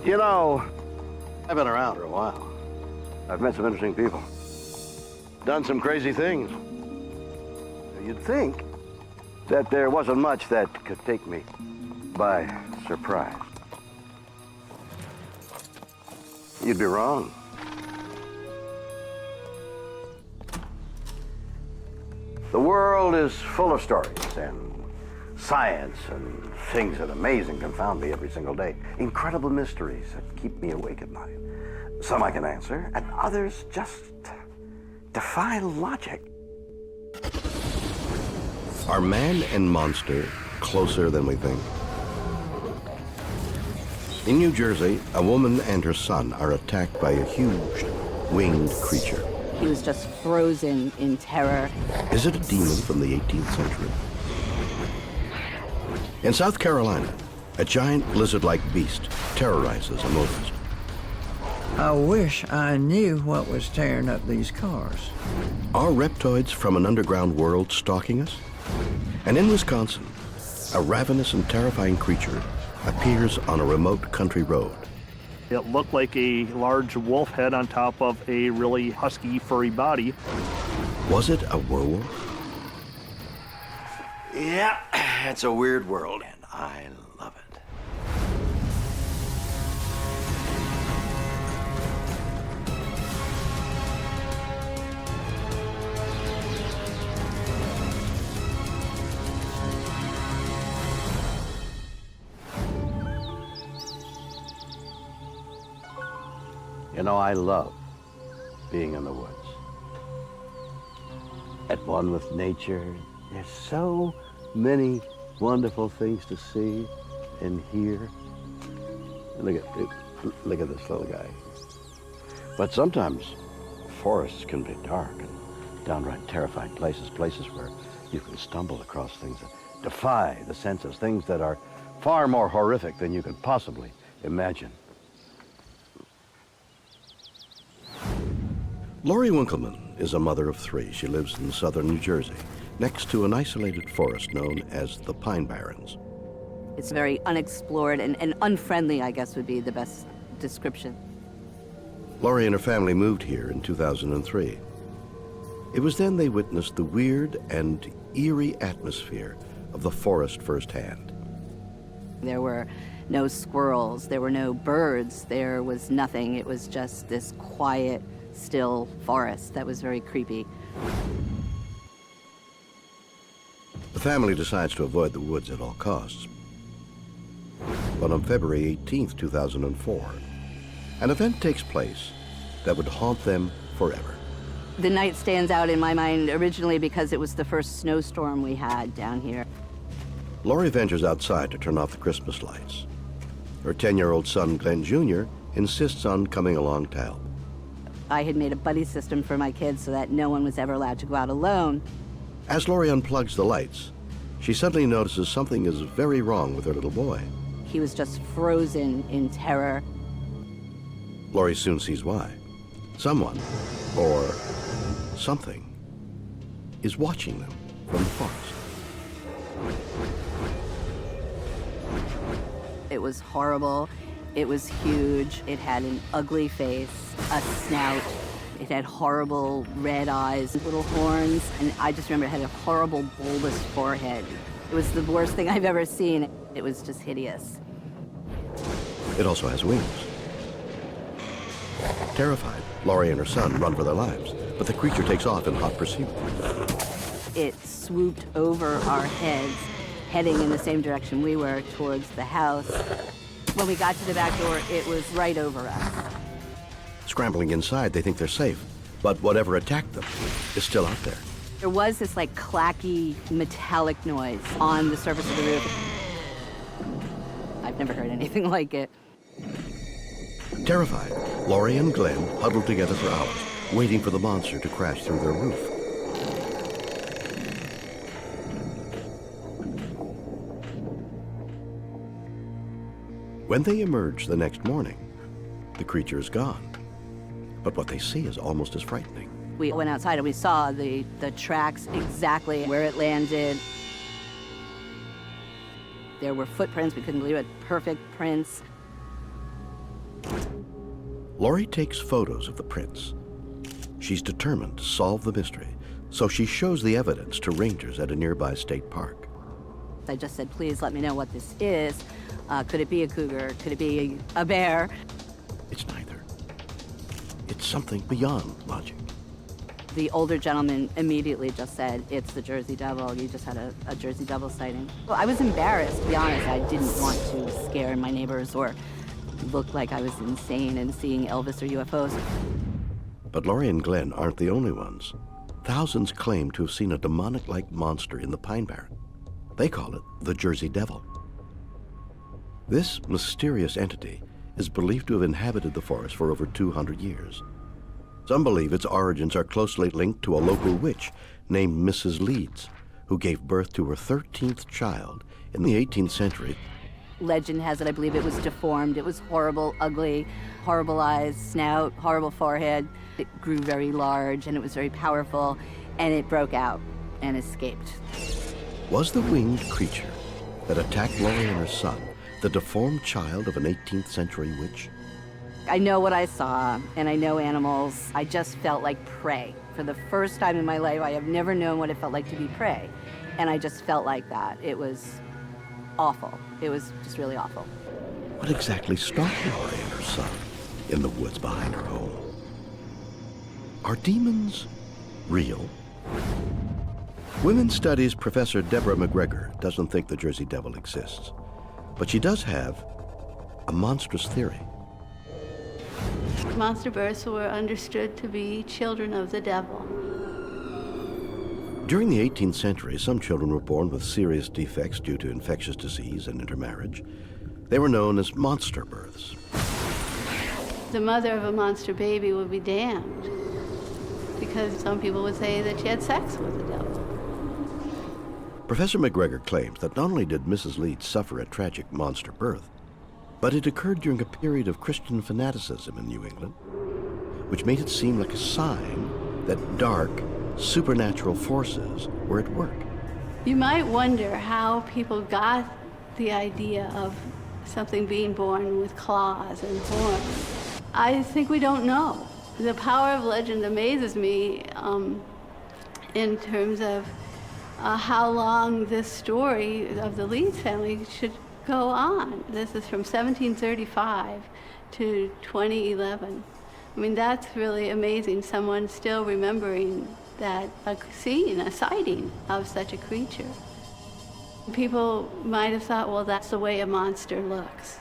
You know, I've been around for a while. I've met some interesting people. Done some crazy things. You'd think that there wasn't much that could take me by surprise. You'd be wrong. The world is full of stories and science and things that amaze and confound me every single day. Incredible mysteries that keep me awake at night. Some I can answer, and others just defy logic. Are man and monster closer than we think? In New Jersey, a woman and her son are attacked by a huge winged creature. He was just frozen in terror. Is it a demon from the 18th century? In South Carolina, a giant lizard-like beast terrorizes a motorist. I wish I knew what was tearing up these cars. Are reptoids from an underground world stalking us? And in Wisconsin, a ravenous and terrifying creature appears on a remote country road. It looked like a large wolf head on top of a really husky, furry body. Was it a werewolf? Yeah, it's a weird world, and I love it. You know, I love being in the woods. At one with nature. There's so many wonderful things to see and hear. Look at this little guy. But sometimes forests can be dark and downright terrifying places where you can stumble across things that defy the senses, things that are far more horrific than you could possibly imagine. Lori Winkleman is a mother of three. She lives in southern New Jersey, next to an isolated forest known as the Pine Barrens. It's very unexplored and unfriendly, I guess would be the best description. Lori and her family moved here in 2003. It was then they witnessed the weird and eerie atmosphere of the forest firsthand. There were no squirrels, there were no birds, there was nothing. It was just this quiet, still forest that was very creepy. The family decides to avoid the woods at all costs. But on February 18th, 2004, an event takes place that would haunt them forever. The night stands out in my mind originally because it was the first snowstorm we had down here. Lori ventures outside to turn off the Christmas lights. Her 10-year-old son, Glenn Jr., insists on coming along to help. I had made a buddy system for my kids so that no one was ever allowed to go out alone. As Lori unplugs the lights, she suddenly notices something is very wrong with her little boy. He was just frozen in terror. Lori soon sees why. Someone, or something, is watching them from the forest. It was horrible. It was huge. It had an ugly face, a snout. It had horrible red eyes, little horns, and I just remember it had a horrible bulbous forehead. It was the worst thing I've ever seen. It was just hideous. It also has wings. Terrified, Lori and her son run for their lives, but the creature takes off in hot pursuit. It swooped over our heads, heading in the same direction we were, towards the house. When we got to the back door, it was right over us. Scrambling inside, they think they're safe, but whatever attacked them is still out there. There was this like clacky metallic noise on the surface of the roof. I've never heard anything like it. Terrified, Lori and Glenn huddled together for hours, waiting for the monster to crash through their roof. When they emerge the next morning, the creature is gone. But what they see is almost as frightening. We went outside and we saw the tracks exactly where it landed. There were footprints, we couldn't believe it, perfect prints. Lori takes photos of the prints. She's determined to solve the mystery, so she shows the evidence to rangers at a nearby state park. I just said, please let me know what this is. Could it be a cougar? Could it be a bear? It's neither. It's something beyond logic. The older gentleman immediately just said, it's the Jersey Devil. You just had a Jersey Devil sighting. Well, I was embarrassed, to be honest. I didn't want to scare my neighbors or look like I was insane and seeing Elvis or UFOs. But Lori and Glenn aren't the only ones. Thousands claim to have seen a demonic-like monster in the Pine Barren. They call it the Jersey Devil. This mysterious entity is believed to have inhabited the forest for over 200 years. Some believe its origins are closely linked to a local witch named Mrs. Leeds, who gave birth to her 13th child in the 18th century. Legend has it, I believe it was deformed. It was horrible, ugly, horrible eyes, snout, horrible forehead. It grew very large and it was very powerful, and it broke out and escaped. Was the winged creature that attacked Lori and her son the deformed child of an 18th century witch? I know what I saw, and I know animals. I just felt like prey. For the first time in my life, I have never known what it felt like to be prey. And I just felt like that. It was awful. It was just really awful. What exactly stalked Lori and her son in the woods behind her home? Are demons real? Women's Studies Professor Deborah McGregor doesn't think the Jersey Devil exists, but she does have a monstrous theory. Monster births were understood to be children of the devil. During the 18th century, some children were born with serious defects due to infectious disease and intermarriage. They were known as monster births. The mother of a monster baby would be damned because some people would say that she had sex with the devil. Professor McGregor claims that not only did Mrs. Leeds suffer a tragic monster birth, but it occurred during a period of Christian fanaticism in New England, which made it seem like a sign that dark, supernatural forces were at work. You might wonder how people got the idea of something being born with claws and horns. I think we don't know. The power of legend amazes me in terms of how long this story of the Leeds family should go on. This is from 1735 to 2011. I mean, that's really amazing. Someone still remembering that, a sighting of such a creature. People might have thought, well, that's the way a monster looks.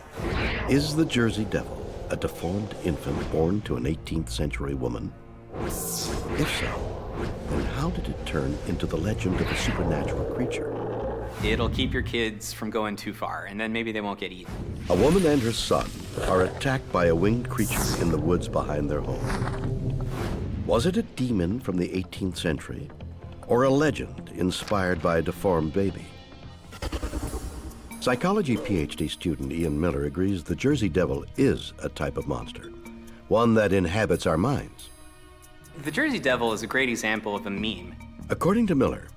Is the Jersey Devil a deformed infant born to an 18th century woman? If so, then how did it turn into the legend of a supernatural creature? It'll keep your kids from going too far, and then maybe they won't get eaten. A woman and her son are attacked by a winged creature in the woods behind their home. Was it a demon from the 18th century, or a legend inspired by a deformed baby? Psychology PhD student Ian Miller agrees the Jersey Devil is a type of monster, one that inhabits our minds. The Jersey Devil is a great example of a meme. According to Miller,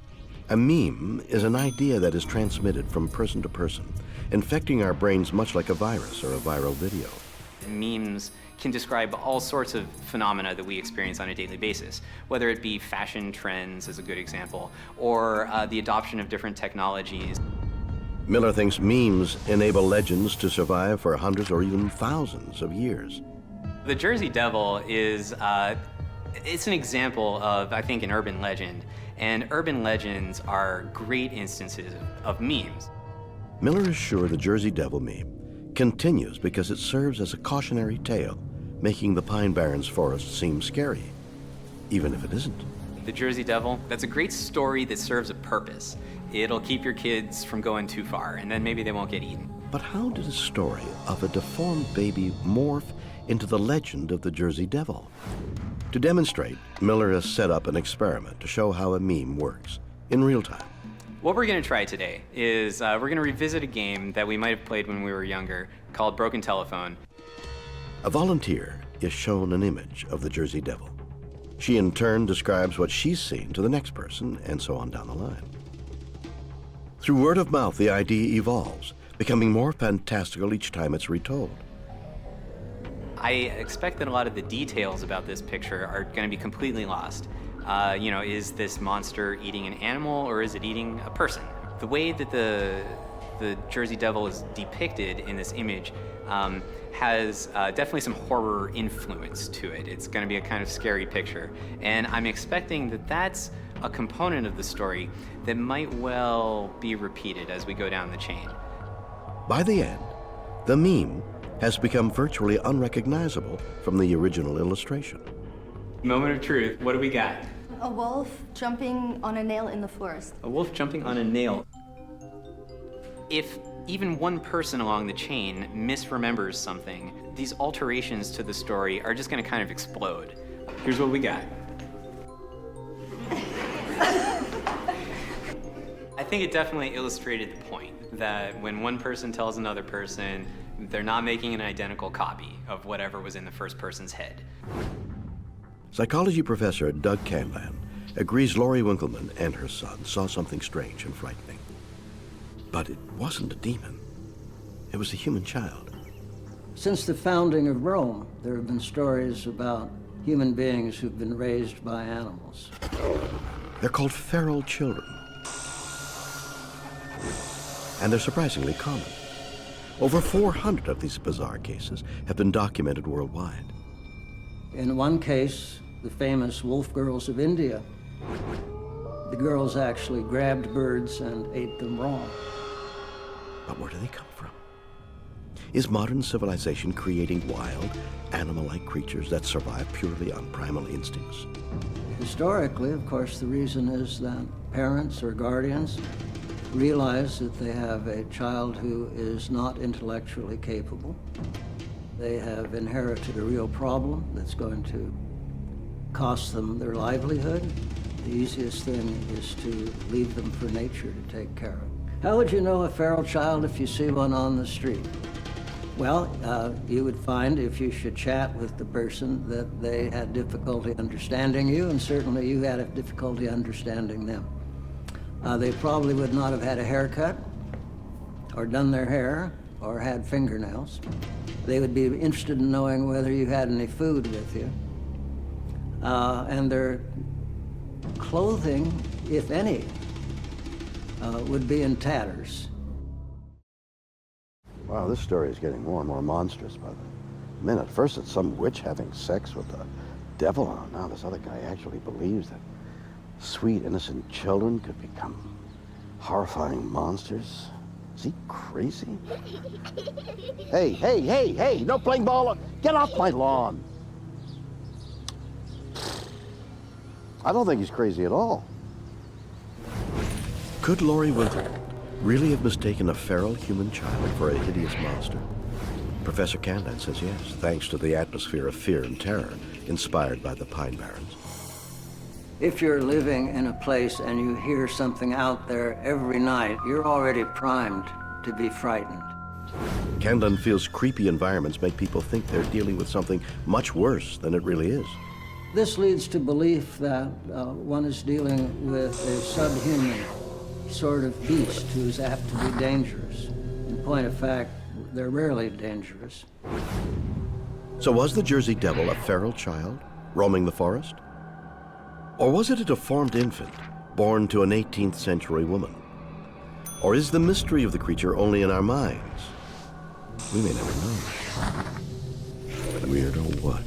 a meme is an idea that is transmitted from person to person, infecting our brains much like a virus or a viral video. Memes can describe all sorts of phenomena that we experience on a daily basis, whether it be fashion trends is a good example, or the adoption of different technologies. Miller thinks memes enable legends to survive for hundreds or even thousands of years. The Jersey Devil is it's an example of, I think, an urban legend, and urban legends are great instances of memes. Miller is sure the Jersey Devil meme continues because it serves as a cautionary tale, making the Pine Barrens forest seem scary, even if it isn't. The Jersey Devil, that's a great story that serves a purpose. It'll keep your kids from going too far, and then maybe they won't get eaten. But how did a story of a deformed baby morph into the legend of the Jersey Devil? To demonstrate, Miller has set up an experiment to show how a meme works in real time. What we're going to try today is we're going to revisit a game that we might have played when we were younger called Broken Telephone. A volunteer is shown an image of the Jersey Devil. She in turn describes what she's seen to the next person, and so on down the line. Through word of mouth, the idea evolves, becoming more fantastical each time it's retold. I expect that a lot of the details about this picture are going to be completely lost. You know, is this monster eating an animal or is it eating a person? The way that the Jersey Devil is depicted in this image has definitely some horror influence to it. It's going to be a kind of scary picture. And I'm expecting that that's a component of the story that might well be repeated as we go down the chain. By the end, the meme has become virtually unrecognizable from the original illustration. Moment of truth, what do we got? A wolf jumping on a nail in the forest. A wolf jumping on a nail. If even one person along the chain misremembers something, these alterations to the story are just going to kind of explode. Here's what we got. I think it definitely illustrated the point that when one person tells another person, they're not making an identical copy of whatever was in the first person's head. Psychology professor Doug Canlan agrees Lori Winkleman and her son saw something strange and frightening. But it wasn't a demon. It was a human child. Since the founding of Rome, there have been stories about human beings who've been raised by animals. They're called feral children. And they're surprisingly common. Over 400 of these bizarre cases have been documented worldwide. In one case, the famous wolf girls of India, the girls actually grabbed birds and ate them raw. But where do they come from? Is modern civilization creating wild, animal-like creatures that survive purely on primal instincts? Historically, of course, the reason is that parents or guardians realize that they have a child who is not intellectually capable. They have inherited a real problem that's going to cost them their livelihood. The easiest thing is to leave them for nature to take care of. How would you know a feral child if you see one on the street? Well, you would find if you should chat with the person that they had difficulty understanding you, and certainly you had a difficulty understanding them. They probably would not have had a haircut, or done their hair, or had fingernails. They would be interested in knowing whether you had any food with you. And their clothing, if any, would be in tatters. Wow, this story is getting more and more monstrous by the minute. First it's some witch having sex with the devil, and now this other guy actually believes that sweet, innocent children could become horrifying monsters. Is he crazy? Hey, hey, hey, hey, no playing ball. Get off my lawn. I don't think he's crazy at all. Could Lori Winkleman really have mistaken a feral human child for a hideous monster? Professor Canlan says yes, thanks to the atmosphere of fear and terror inspired by the Pine Barrens. If you're living in a place and you hear something out there every night, you're already primed to be frightened. Canlan feels creepy environments make people think they're dealing with something much worse than it really is. This leads to belief that one is dealing with a subhuman sort of beast who's apt to be dangerous. In point of fact, they're rarely dangerous. So was the Jersey Devil a feral child roaming the forest? Or was it a deformed infant born to an 18th century woman? Or is the mystery of the creature only in our minds? We may never know. Weird or what?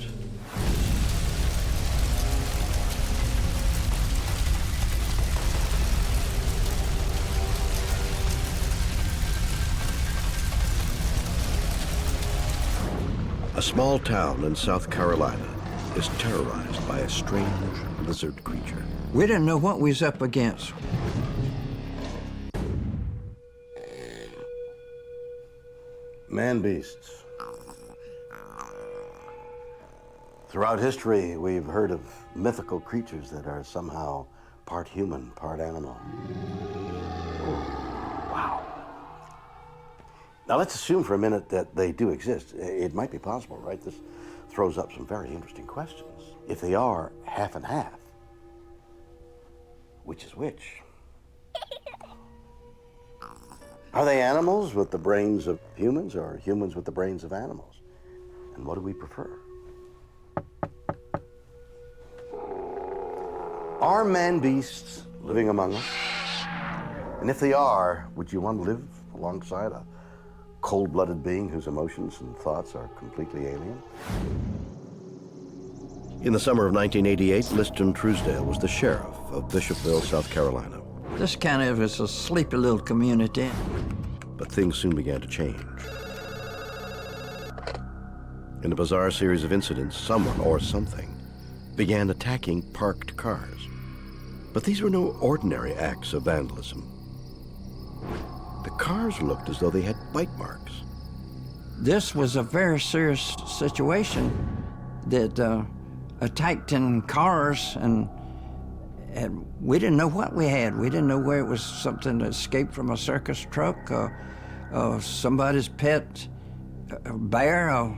A small town in South Carolina is terrorized by a strange lizard creature. We didn't know what we was up against. Man-beasts. Throughout history, we've heard of mythical creatures that are somehow part human, part animal. Oh, wow. Now let's assume for a minute that they do exist. It might be possible, right? This throws up some very interesting questions. If they are half and half, which is which? Are they animals with the brains of humans, or humans with the brains of animals? And what do we prefer? Are man-beasts living among us? And if they are, would you want to live alongside a cold-blooded being whose emotions and thoughts are completely alien? In the summer of 1988, Liston Truesdale was the sheriff of Bishopville, South Carolina. This kind of is a sleepy little community. But things soon began to change. In a bizarre series of incidents, someone or something began attacking parked cars. But these were no ordinary acts of vandalism. The cars looked as though they had bite marks. This was a very serious situation that attacked in cars, and we didn't know what we had. We didn't know where it was something that escaped from a circus truck or somebody's pet bear or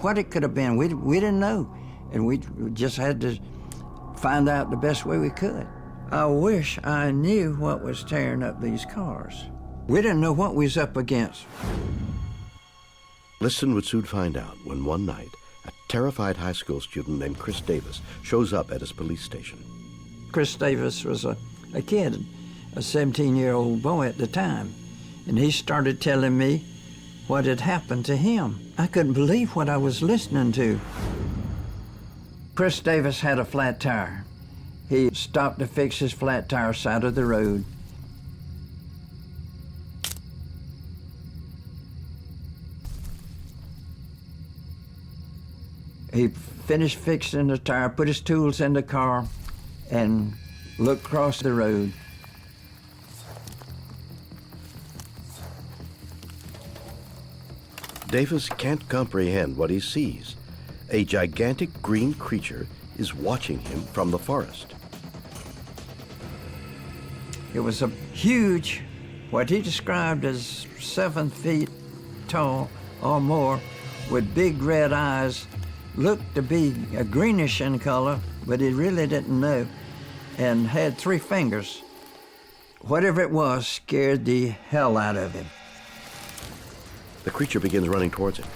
what it could have been. We didn't know, and we just had to find out the best way we could. I wish I knew what was tearing up these cars. We didn't know what we was up against. Liston would soon find out when one night, a terrified high school student named Chris Davis shows up at his police station. Chris Davis was a kid, a 17-year-old boy at the time, and he started telling me what had happened to him. I couldn't believe what I was listening to. Chris Davis had a flat tire. He stopped to fix his flat tire side of the road. He finished fixing the tire, put his tools in the car, and looked across the road. Davis can't comprehend what he sees. A gigantic green creature is watching him from the forest. It was a huge, what he described as 7 feet tall or more, with big red eyes, looked to be a greenish in color, but he really didn't know, and had 3 fingers. Whatever it was scared the hell out of him. The creature begins running towards him.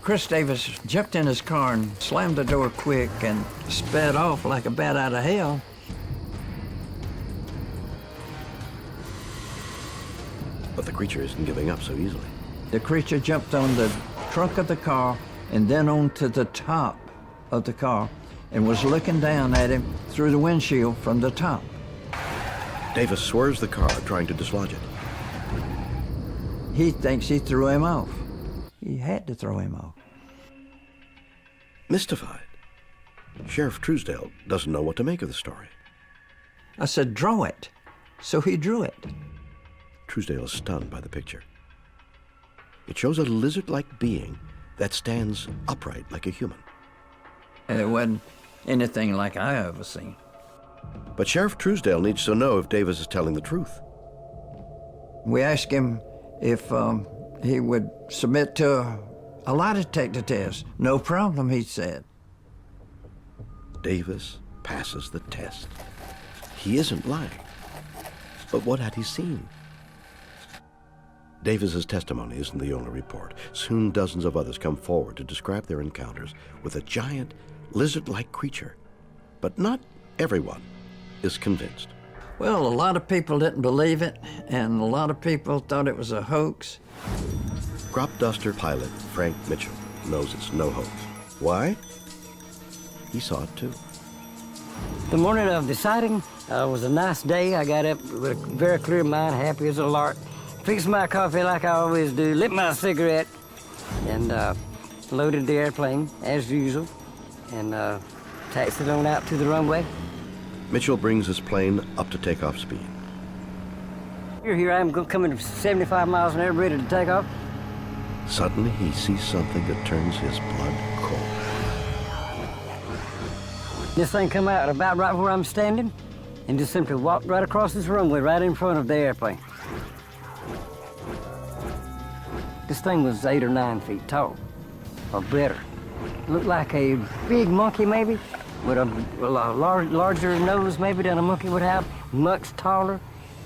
Chris Davis jumped in his car and slammed the door quick and sped off like a bat out of hell. But the creature isn't giving up so easily. The creature jumped on the trunk of the car and then onto the top of the car and was looking down at him through the windshield from the top. Davis swerves the car, trying to dislodge it. He thinks he threw him off. He had to throw him off. Mystified, Sheriff Truesdale doesn't know what to make of the story. I said, draw it. So he drew it. Truesdale is stunned by the picture. It shows a lizard-like being that stands upright like a human. It wasn't anything like I ever seen. But Sheriff Truesdale needs to know if Davis is telling the truth. We asked him if he would submit to a lie detector test. No problem, he said. Davis passes the test. He isn't lying. But what had he seen? Davis's testimony isn't the only report. Soon dozens of others come forward to describe their encounters with a giant, lizard-like creature. But not everyone is convinced. Well, a lot of people didn't believe it, and a lot of people thought it was a hoax. Crop duster pilot Frank Mitchell knows it's no hoax. Why? He saw it too. The morning of the sighting was a nice day. I got up with a very clear mind, happy as a lark. Fixed my coffee like I always do, lit my cigarette, and loaded the airplane as usual, and taxied on out to the runway. Mitchell brings his plane up to takeoff speed. Here I am coming to 75 miles an hour, ready to take off. Suddenly, he sees something that turns his blood cold. This thing come out about right where I'm standing, and just simply walked right across this runway, right in front of the airplane. This thing was 8 or 9 feet tall, or better. Looked like a big monkey, maybe, with a larger nose, maybe, than a monkey would have, much taller,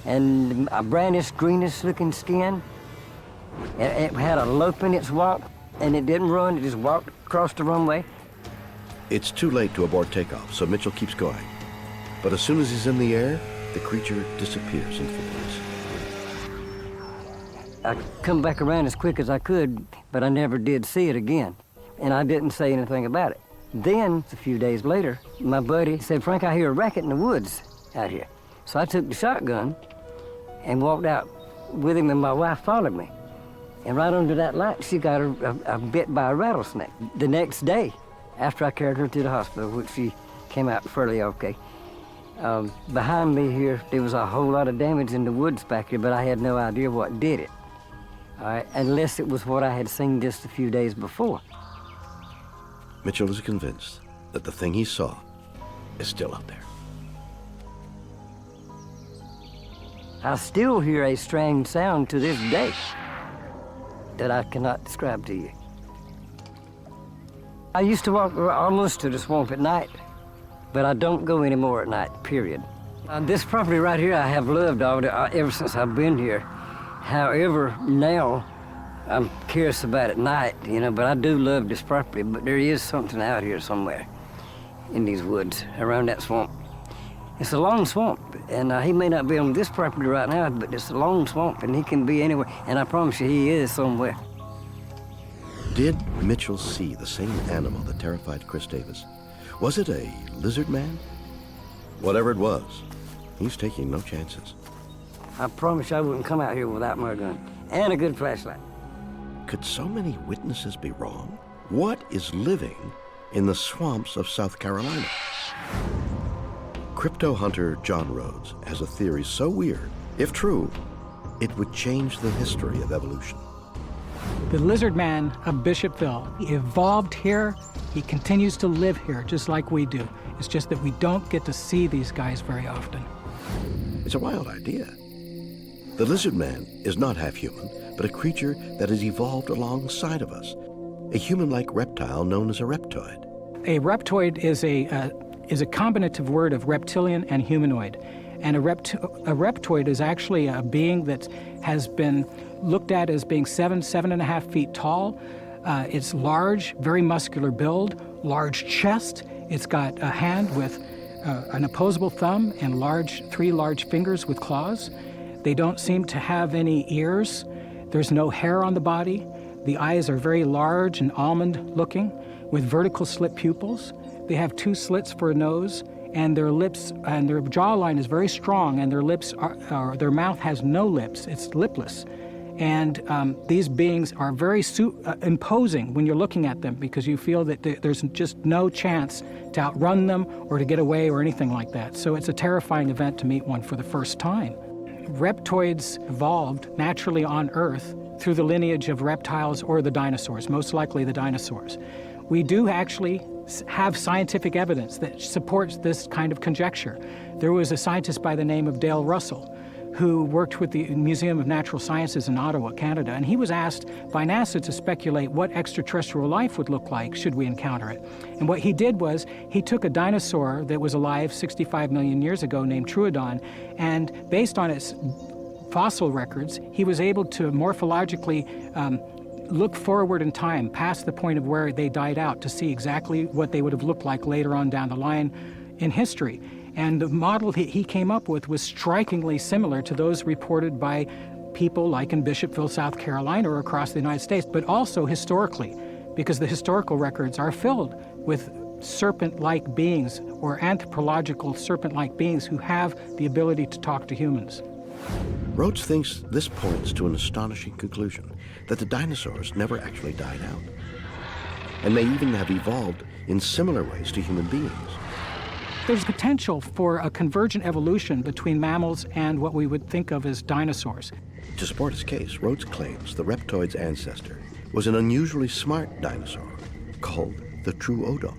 and a brownish, greenish looking skin. It had a lope in its walk, and it didn't run, it just walked across the runway. It's too late to abort takeoff, so Mitchell keeps going. But as soon as he's in the air, the creature disappears in flames. I come back around as quick as I could, but I never did see it again, and I didn't say anything about it. Then, a few days later, my buddy said, "Frank, I hear a racket in the woods out here." So I took the shotgun and walked out with him, and my wife followed me. And right under that light, she got bit by a rattlesnake. The next day, after I carried her to the hospital, which she came out fairly okay, behind me here, there was a whole lot of damage in the woods back here, but I had no idea what did it, all right, unless it was what I had seen just a few days before. Mitchell is convinced that the thing he saw is still out there. I still hear a strange sound to this day that I cannot describe to you. I used to walk almost to the swamp at night, but I don't go anymore at night, period. This property right here I have loved ever since I've been here. However, now I'm curious about it at night, you know, but I do love this property, but there is something out here somewhere in these woods around that swamp. It's a long swamp, and he may not be on this property right now, but it's a long swamp, and he can be anywhere, and I promise you he is somewhere. Did Mitchell see the same animal that terrified Chris Davis? Was it a lizard man? Whatever it was, he's taking no chances. I promise you I wouldn't come out here without my gun and a good flashlight. Could so many witnesses be wrong? What is living in the swamps of South Carolina? Crypto hunter John Rhodes has a theory so weird, if true, it would change the history of evolution. The lizard man of Bishopville evolved here. He continues to live here just like we do. It's just that we don't get to see these guys very often. It's a wild idea. The lizard man is not half human, but a creature that has evolved alongside of us. A human-like reptile known as a reptoid. A reptoid is a combinative word of reptilian and humanoid. And a reptoid is actually a being that has been looked at as being 7.5 feet tall. It's large, very muscular build, large chest. It's got a hand with an opposable thumb and three large fingers with claws. They don't seem to have any ears. There's no hair on the body. The eyes are very large and almond-looking with vertical slit pupils. They have 2 slits for a nose, and their lips and their jawline is very strong, and their lips their mouth has no lips. It's lipless. And these beings are very imposing when you're looking at them, because you feel that there's just no chance to outrun them or to get away or anything like that. So it's a terrifying event to meet one for the first time. Reptoids evolved naturally on Earth through the lineage of reptiles or the dinosaurs, most likely the dinosaurs. We do actually have scientific evidence that supports this kind of conjecture. There was a scientist by the name of Dale Russell who worked with the Museum of Natural Sciences in Ottawa, Canada, and he was asked by NASA to speculate what extraterrestrial life would look like should we encounter it. And what he did was he took a dinosaur that was alive 65 million years ago named Troodon, and based on its fossil records, he was able to morphologically look forward in time past the point of where they died out to see exactly what they would have looked like later on down the line in history. And the model he came up with was strikingly similar to those reported by people like in Bishopville, South Carolina, or across the United States, but also historically, because the historical records are filled with serpent-like beings or anthropological serpent-like beings who have the ability to talk to humans. Rhodes thinks this points to an astonishing conclusion, that the dinosaurs never actually died out, and may even have evolved in similar ways to human beings. There's potential for a convergent evolution between mammals and what we would think of as dinosaurs. To support his case, Rhodes claims the reptoid's ancestor was an unusually smart dinosaur called the Troodon.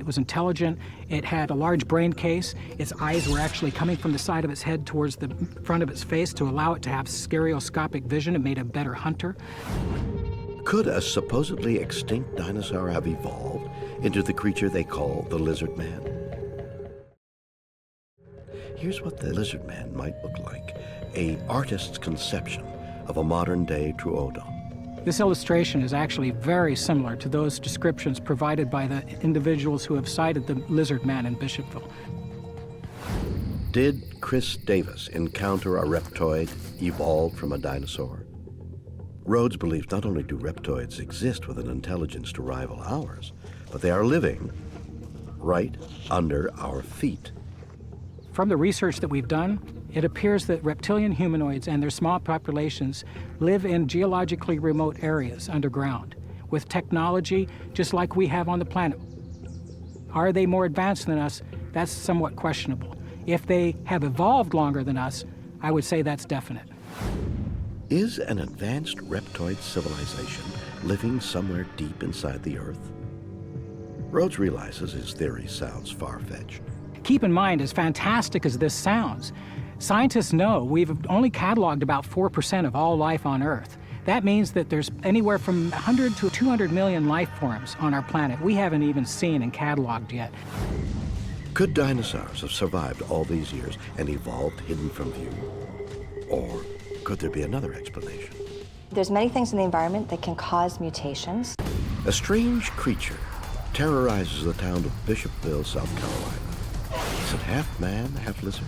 It was intelligent, it had a large brain case, its eyes were actually coming from the side of its head towards the front of its face to allow it to have stereoscopic vision. It made a better hunter. Could a supposedly extinct dinosaur have evolved into the creature they call the lizard man? Here's what the lizard man might look like, an artist's conception of a modern-day Troodon. This illustration is actually very similar to those descriptions provided by the individuals who have sighted the lizard man in Bishopville. Did Chris Davis encounter a reptoid evolved from a dinosaur? Rhodes believes not only do reptoids exist with an intelligence to rival ours, but they are living right under our feet. From the research that we've done, it appears that reptilian humanoids and their small populations live in geologically remote areas underground with technology just like we have on the planet. Are they more advanced than us? That's somewhat questionable. If they have evolved longer than us, I would say that's definite. Is an advanced reptoid civilization living somewhere deep inside the Earth? Rhodes realizes his theory sounds far-fetched. Keep in mind, as fantastic as this sounds, scientists know we've only cataloged about 4% of all life on Earth. That means that there's anywhere from 100 to 200 million life forms on our planet we haven't even seen and cataloged yet. Could dinosaurs have survived all these years and evolved hidden from view? Or could there be another explanation? There's many things in the environment that can cause mutations. A strange creature terrorizes the town of Bishopville, South Carolina. Is it half man, half lizard?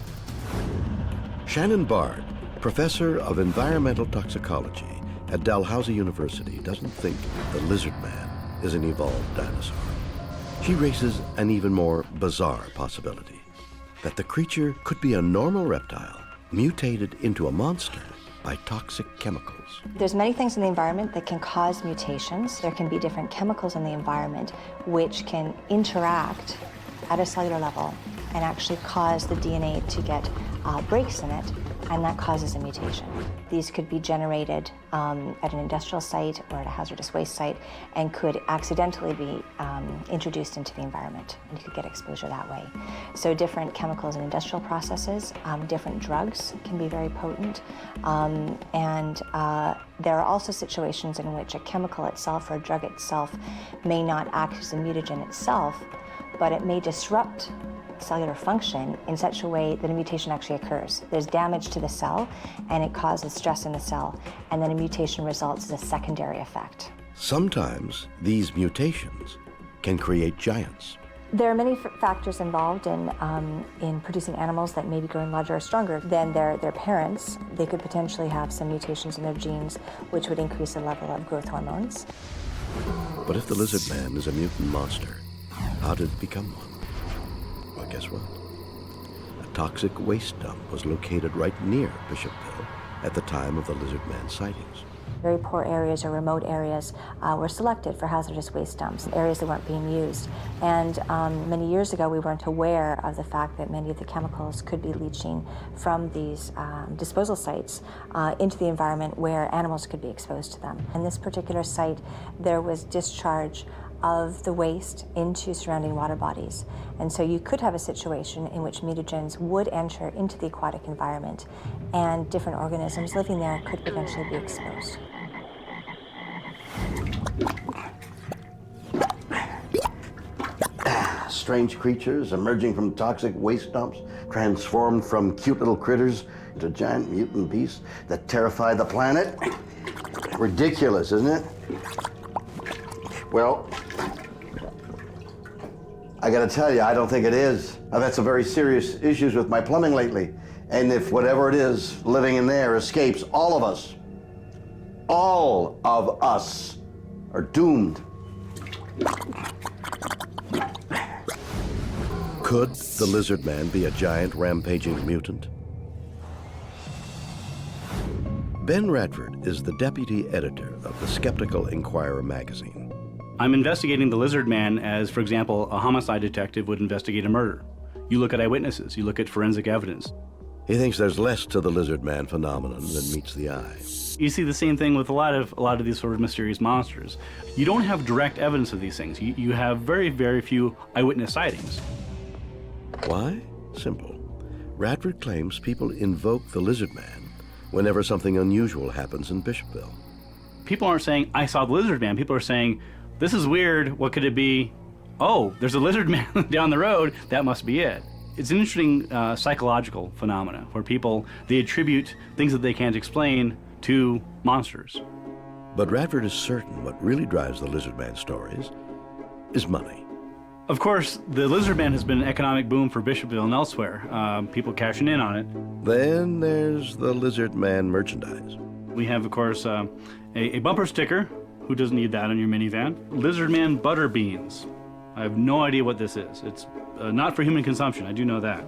Shannon Bard, professor of environmental toxicology at Dalhousie University, doesn't think the lizard man is an evolved dinosaur. She raises an even more bizarre possibility, that the creature could be a normal reptile mutated into a monster by toxic chemicals. There's many things in the environment that can cause mutations. There can be different chemicals in the environment which can interact at a cellular level and actually cause the DNA to get breaks in it, and that causes a mutation. These could be generated at an industrial site or at a hazardous waste site and could accidentally be introduced into the environment, and you could get exposure that way. So different chemicals in industrial processes, different drugs can be very potent, and there are also situations in which a chemical itself or a drug itself may not act as a mutagen itself, but it may disrupt cellular function in such a way that a mutation actually occurs. There's damage to the cell, and it causes stress in the cell, and then a mutation results as a secondary effect. Sometimes these mutations can create giants. There are many factors involved in producing animals that may be growing larger or stronger than their parents. They could potentially have some mutations in their genes, which would increase the level of growth hormones. But if the lizard man is a mutant monster, how did it become one? Well, guess what? A toxic waste dump was located right near Bishopville at the time of the lizard man sightings. Very poor areas or remote areas were selected for hazardous waste dumps, areas that weren't being used. And many years ago, we weren't aware of the fact that many of the chemicals could be leaching from these disposal sites into the environment where animals could be exposed to them. In this particular site, there was discharge of the waste into surrounding water bodies. And so you could have a situation in which mutagens would enter into the aquatic environment, and different organisms living there could potentially be exposed. Strange creatures emerging from toxic waste dumps, transformed from cute little critters into giant mutant beasts that terrify the planet. Ridiculous, isn't it? Well, I gotta tell you, I don't think it is. I've had some very serious issues with my plumbing lately. And if whatever it is living in there escapes, all of us are doomed. Could the lizard man be a giant rampaging mutant? Ben Radford is the deputy editor of the Skeptical Inquirer magazine. I'm investigating the lizard man as, for example, a homicide detective would investigate a murder. You look at eyewitnesses, you look at forensic evidence. He thinks there's less to the lizard man phenomenon than meets the eye. You see the same thing with a lot of these sort of mysterious monsters. You don't have direct evidence of these things. You have very, very few eyewitness sightings. Why? Simple. Radford claims people invoke the lizard man whenever something unusual happens in Bishopville. People aren't saying, I saw the lizard man. People are saying, this is weird, what could it be? Oh, there's a lizard man down the road, that must be it. It's an interesting psychological phenomena where people, they attribute things that they can't explain to monsters. But Radford is certain what really drives the lizard man stories is money. Of course, the lizard man has been an economic boom for Bishopville and elsewhere. People cashing in on it. Then there's the lizard man merchandise. We have, of course, a bumper sticker. Who doesn't need that on your minivan? Lizard man butter beans. I have no idea what this is. It's not for human consumption, I do know that.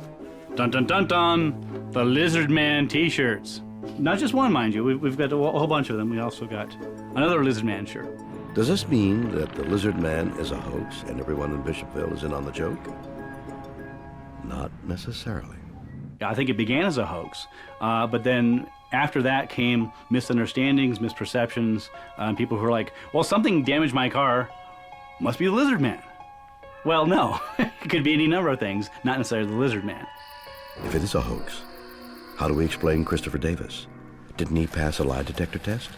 Dun dun dun dun! The lizard man t-shirts. Not just one, mind you. We've got a whole bunch of them. We also got another lizard man shirt. Does this mean that the lizard man is a hoax and everyone in Bishopville is in on the joke? Not necessarily. I think it began as a hoax, but then after that came misunderstandings, misperceptions, and people who were like, well, something damaged my car, must be the lizard man. Well, no, it could be any number of things, not necessarily the lizard man. If it is a hoax, how do we explain Christopher Davis? Didn't he pass a lie detector test?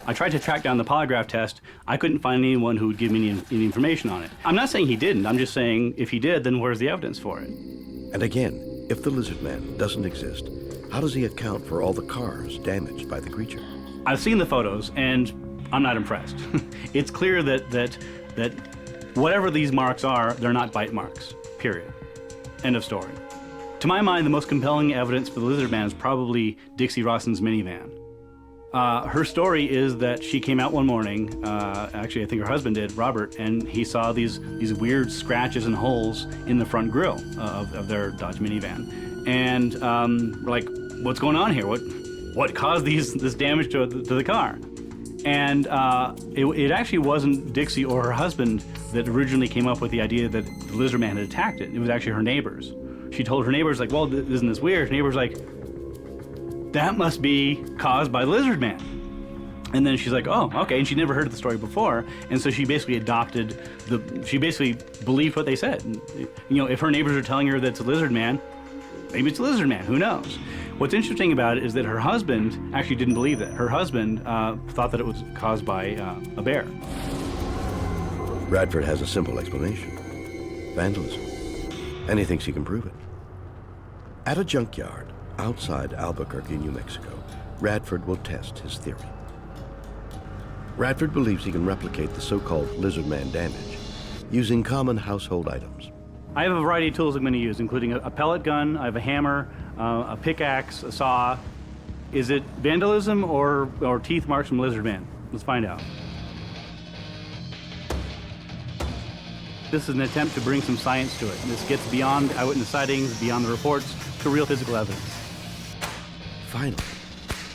I tried to track down the polygraph test. I couldn't find anyone who would give me any information on it. I'm not saying he didn't. I'm just saying if he did, then where's the evidence for it? And again, if the lizard man doesn't exist, how does he account for all the cars damaged by the creature? I've seen the photos, and I'm not impressed. It's clear that whatever these marks are, they're not bite marks, period. End of story. To my mind, the most compelling evidence for the lizard man is probably Dixie Rawson's minivan. Her story is that she came out one morning, actually I think her husband did, Robert, and he saw these weird scratches and holes in the front grille of their Dodge minivan. And we're like, what's going on here? What caused this damage to the car? And it actually wasn't Dixie or her husband that originally came up with the idea that the lizard man had attacked it. It was actually her neighbors. She told her neighbors, like, well, isn't this weird? Her neighbors like, that must be caused by the lizard man. And then she's like, oh, okay. And she'd never heard of the story before. And so she basically she basically believed what they said. And, you know, if her neighbors are telling her that it's a lizard man, maybe it's a lizard man, who knows? What's interesting about it is that her husband actually didn't believe that. Her husband thought that it was caused by a bear. Radford has a simple explanation: vandalism. And he thinks he can prove it. At a junkyard outside Albuquerque, New Mexico, Radford will test his theory. Radford believes he can replicate the so-called lizard man damage using common household items. I have a variety of tools I'm going to use, including a pellet gun, I have a hammer, a pickaxe, a saw. Is it vandalism or teeth marks from lizard man? Let's find out. This is an attempt to bring some science to it. This gets beyond eyewitness sightings, beyond the reports, to real physical evidence. Finally,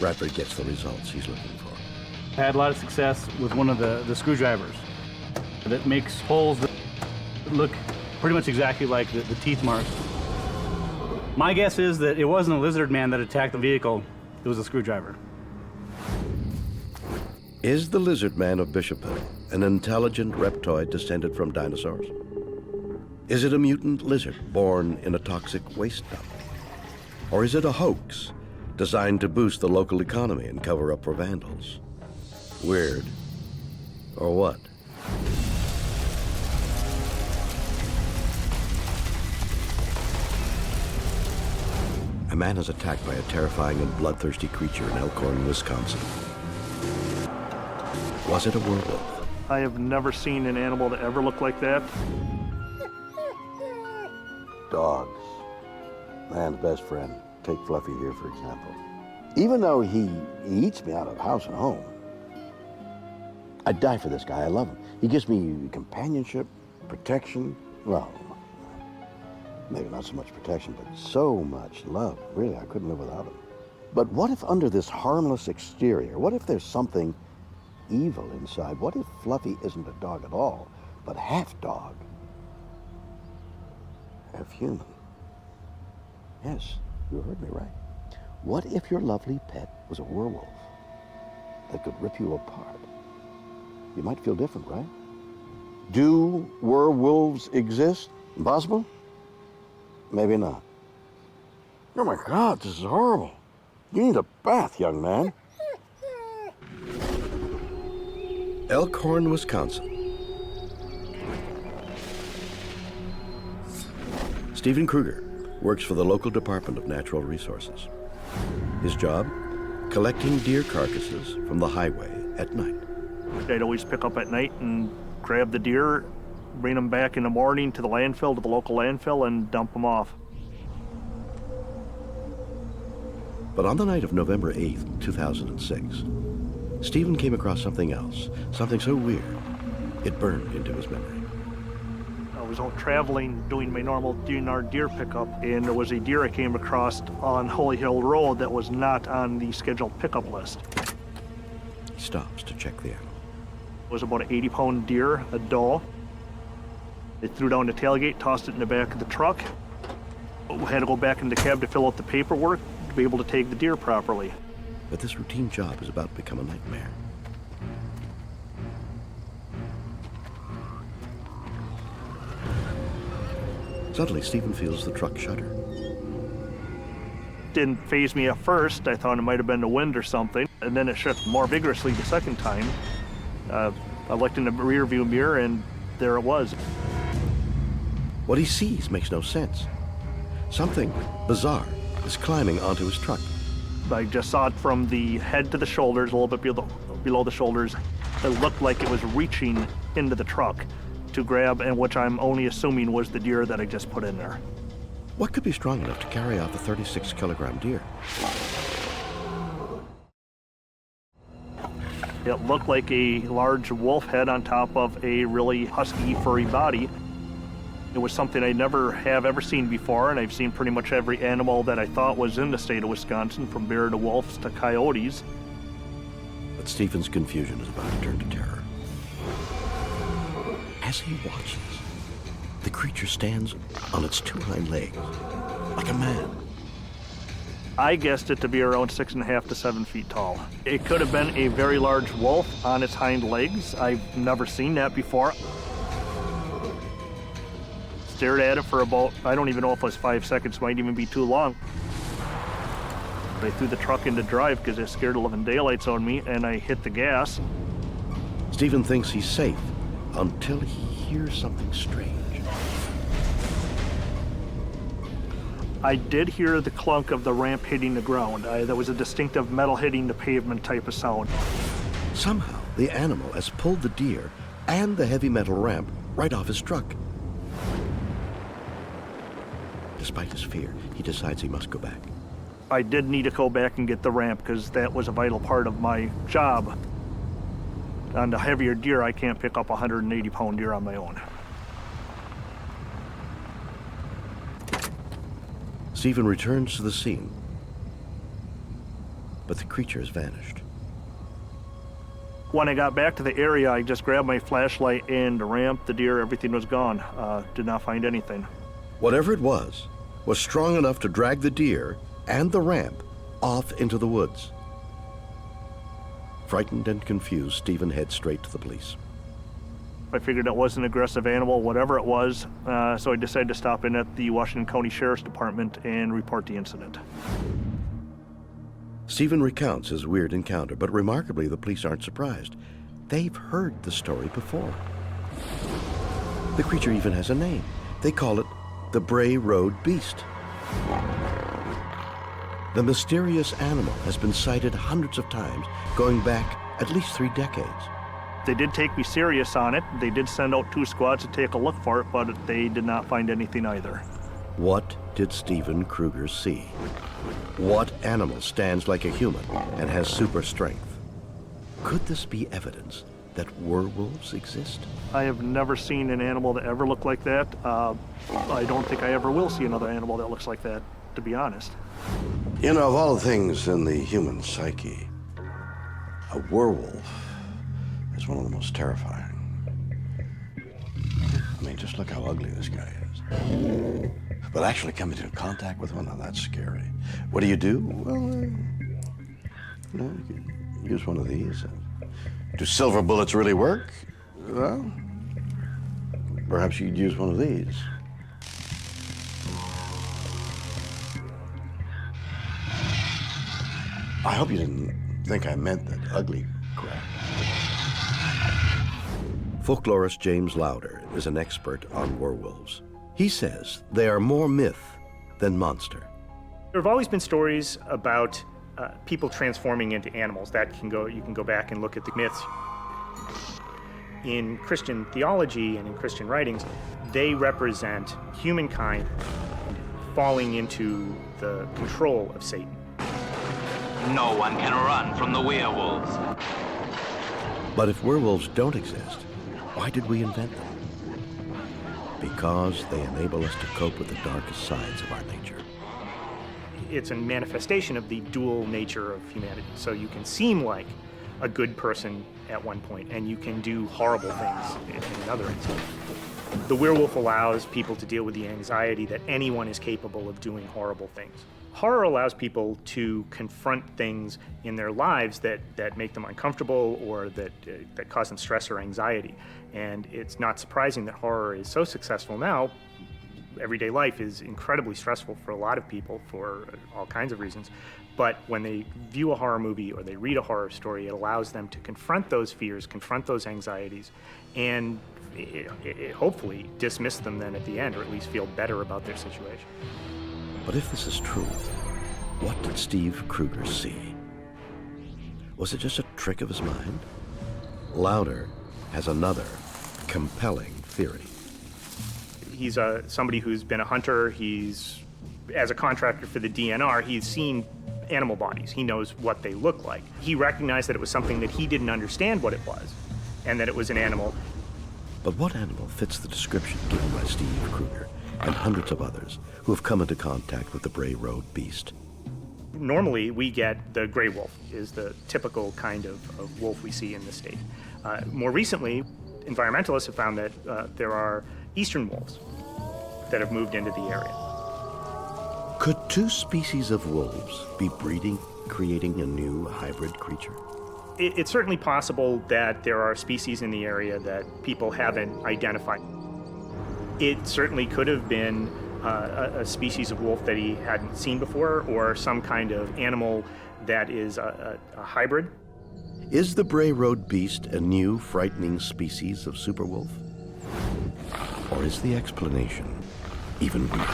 Radford gets the results he's looking for. I had a lot of success with one of the screwdrivers that makes holes that look pretty much exactly like the teeth marks. My guess is that it wasn't a lizard man that attacked the vehicle, it was a screwdriver. Is the lizard man of Bishopville an intelligent reptoid descended from dinosaurs? Is it a mutant lizard born in a toxic waste dump? Or is it a hoax designed to boost the local economy and cover up for vandals? Weird, or what? A man is attacked by a terrifying and bloodthirsty creature in Elkhorn, Wisconsin. Was it a werewolf? I have never seen an animal that ever looked like that. Dogs. Man's best friend. Take Fluffy here, for example. Even though he eats me out of house and home, I'd die for this guy. I love him. He gives me companionship, protection. Well, maybe not so much protection, but so much love. Really, I couldn't live without him. But what if under this harmless exterior, what if there's something evil inside? What if Fluffy isn't a dog at all, but half dog, half human? Yes, you heard me right. What if your lovely pet was a werewolf that could rip you apart? You might feel different, right? Do werewolves exist? Impossible? Maybe not. Oh my God, this is horrible. You need a bath, young man. Elkhorn, Wisconsin. Stephen Kruger works for the local Department of Natural Resources. His job? Collecting deer carcasses from the highway at night. I'd always pick up at night and grab the deer, bring them back in the morning to the landfill, to the local landfill, and dump them off. But on the night of November 8th, 2006, Stephen came across something else, something so weird, it burned into his memory. I was out traveling, doing my normal DNR deer pickup, and there was a deer I came across on Holy Hill Road that was not on the scheduled pickup list. He stops to check the animal. It was about an 80-pound deer, a doe. They threw down the tailgate, tossed it in the back of the truck. We had to go back in the cab to fill out the paperwork to be able to take the deer properly. But this routine job is about to become a nightmare. Suddenly, Stephen feels the truck shudder. Didn't faze me at first. I thought it might have been the wind or something. And then it shook more vigorously the second time. I looked in the rear view mirror and there it was. What he sees makes no sense. Something bizarre is climbing onto his truck. I just saw it from the head to the shoulders, a little bit below the shoulders. It looked like it was reaching into the truck to grab, and which I'm only assuming was the deer that I just put in there. What could be strong enough to carry off a 36-kilogram deer? It looked like a large wolf head on top of a really husky, furry body. It was something I never have ever seen before, and I've seen pretty much every animal that I thought was in the state of Wisconsin, from bear to wolves to coyotes. But Stephen's confusion is about to turn to terror. As he watches, the creature stands on its two hind legs, like a man. I guessed it to be around 6.5 to 7 feet tall. It could have been a very large wolf on its hind legs. I've never seen that before. Stared at it for about, I don't even know if it was 5 seconds, might even be too long. I threw the truck into drive because it scared the living daylights on me, and I hit the gas. Stephen thinks he's safe until he hears something strange. I did hear the clunk of the ramp hitting the ground. That was a distinctive metal hitting the pavement type of sound. Somehow, the animal has pulled the deer and the heavy metal ramp right off his truck. Despite his fear, he decides he must go back. I did need to go back and get the ramp because that was a vital part of my job. On the heavier deer, I can't pick up a 180-pound deer on my own. Stephen returns to the scene, but the creature has vanished. When I got back to the area, I just grabbed my flashlight and the ramp, the deer, everything was gone. Did not find anything. Whatever it was strong enough to drag the deer and the ramp off into the woods. Frightened and confused, Stephen heads straight to the police. I figured it was an aggressive animal, whatever it was, so I decided to stop in at the Washington County Sheriff's Department and report the incident. Stephen recounts his weird encounter, but remarkably, the police aren't surprised. They've heard the story before. The creature even has a name. They call it the Bray Road Beast. The mysterious animal has been sighted hundreds of times, going back at least 3 decades. They did take me serious on it. They did send out 2 squads to take a look for it, but they did not find anything either. What did Stephen Kruger see? What animal stands like a human and has super strength? Could this be evidence that werewolves exist? I have never seen an animal that ever looked like that. I don't think I ever will see another animal that looks like that, to be honest. You know, of all the things in the human psyche, a werewolf is one of the most terrifying. I mean, just look how ugly this guy is. But actually coming into contact with one, now that's scary. What do? Well, you can use one of these. Do silver bullets really work? Well, perhaps you could use one of these. I hope you didn't think I meant that ugly crap. Folklorist James Lauder is an expert on werewolves. He says they are more myth than monster. There have always been stories about people transforming into animals. You can go back and look at the myths. In Christian theology and in Christian writings, they represent humankind falling into the control of Satan. No one can run from the werewolves. But if werewolves don't exist, why did we invent them? Because they enable us to cope with the darkest sides of our nature. It's a manifestation of the dual nature of humanity. So you can seem like a good person at one point, and you can do horrible things in another instant. The werewolf allows people to deal with the anxiety that anyone is capable of doing horrible things. Horror allows people to confront things in their lives that make them uncomfortable or that cause them stress or anxiety. And it's not surprising that horror is so successful now. Everyday life is incredibly stressful for a lot of people for all kinds of reasons. But when they view a horror movie or they read a horror story, it allows them to confront those fears, confront those anxieties, and it hopefully dismiss them then at the end, or at least feel better about their situation. But if this is true, what did Steve Kruger see? Was it just a trick of his mind? Lauder has another compelling theory. He's somebody who's been a hunter. He's, as a contractor for the DNR, he's seen animal bodies. He knows what they look like. He recognized that it was something that he didn't understand what it was, and that it was an animal. But what animal fits the description given by Steve Kruger and hundreds of others who have come into contact with the Bray Road Beast? Normally, we get the gray wolf, is the typical kind of wolf we see in the state. More recently, environmentalists have found that there are eastern wolves that have moved into the area. Could two species of wolves be breeding, creating a new hybrid creature? It's certainly possible that there are species in the area that people haven't identified. It certainly could have been a species of wolf that he hadn't seen before, or some kind of animal that is a hybrid. Is the Bray Road Beast a new, frightening species of superwolf? Or is the explanation even weirder?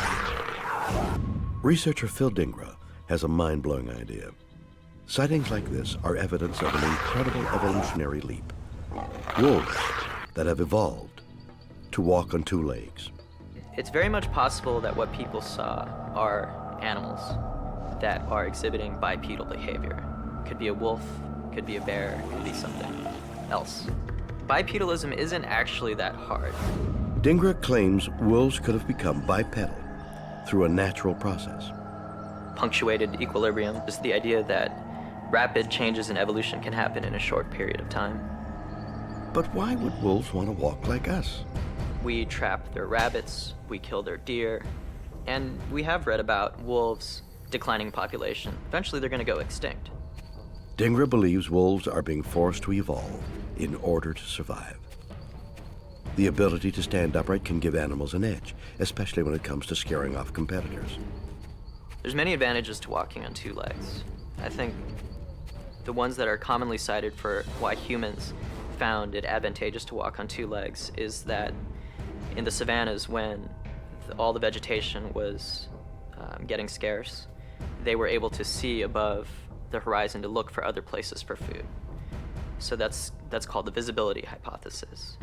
Researcher Phil Dingra has a mind-blowing idea. Sightings like this are evidence of an incredible evolutionary leap. Wolves that have evolved to walk on two legs. It's very much possible that what people saw are animals that are exhibiting bipedal behavior. Could be a wolf, could be a bear, could be something else. Bipedalism isn't actually that hard. Dingra claims wolves could have become bipedal through a natural process. Punctuated equilibrium is the idea that rapid changes in evolution can happen in a short period of time. But why would wolves want to walk like us? We trap their rabbits, we kill their deer, and we have read about wolves' declining population. Eventually they're going to go extinct. Dingra believes wolves are being forced to evolve in order to survive. The ability to stand upright can give animals an edge, especially when it comes to scaring off competitors. There's many advantages to walking on two legs. I think the ones that are commonly cited for why humans found it advantageous to walk on two legs is that in the savannas, when all the vegetation was getting scarce, they were able to see above the horizon to look for other places for food. So that's called the visibility hypothesis.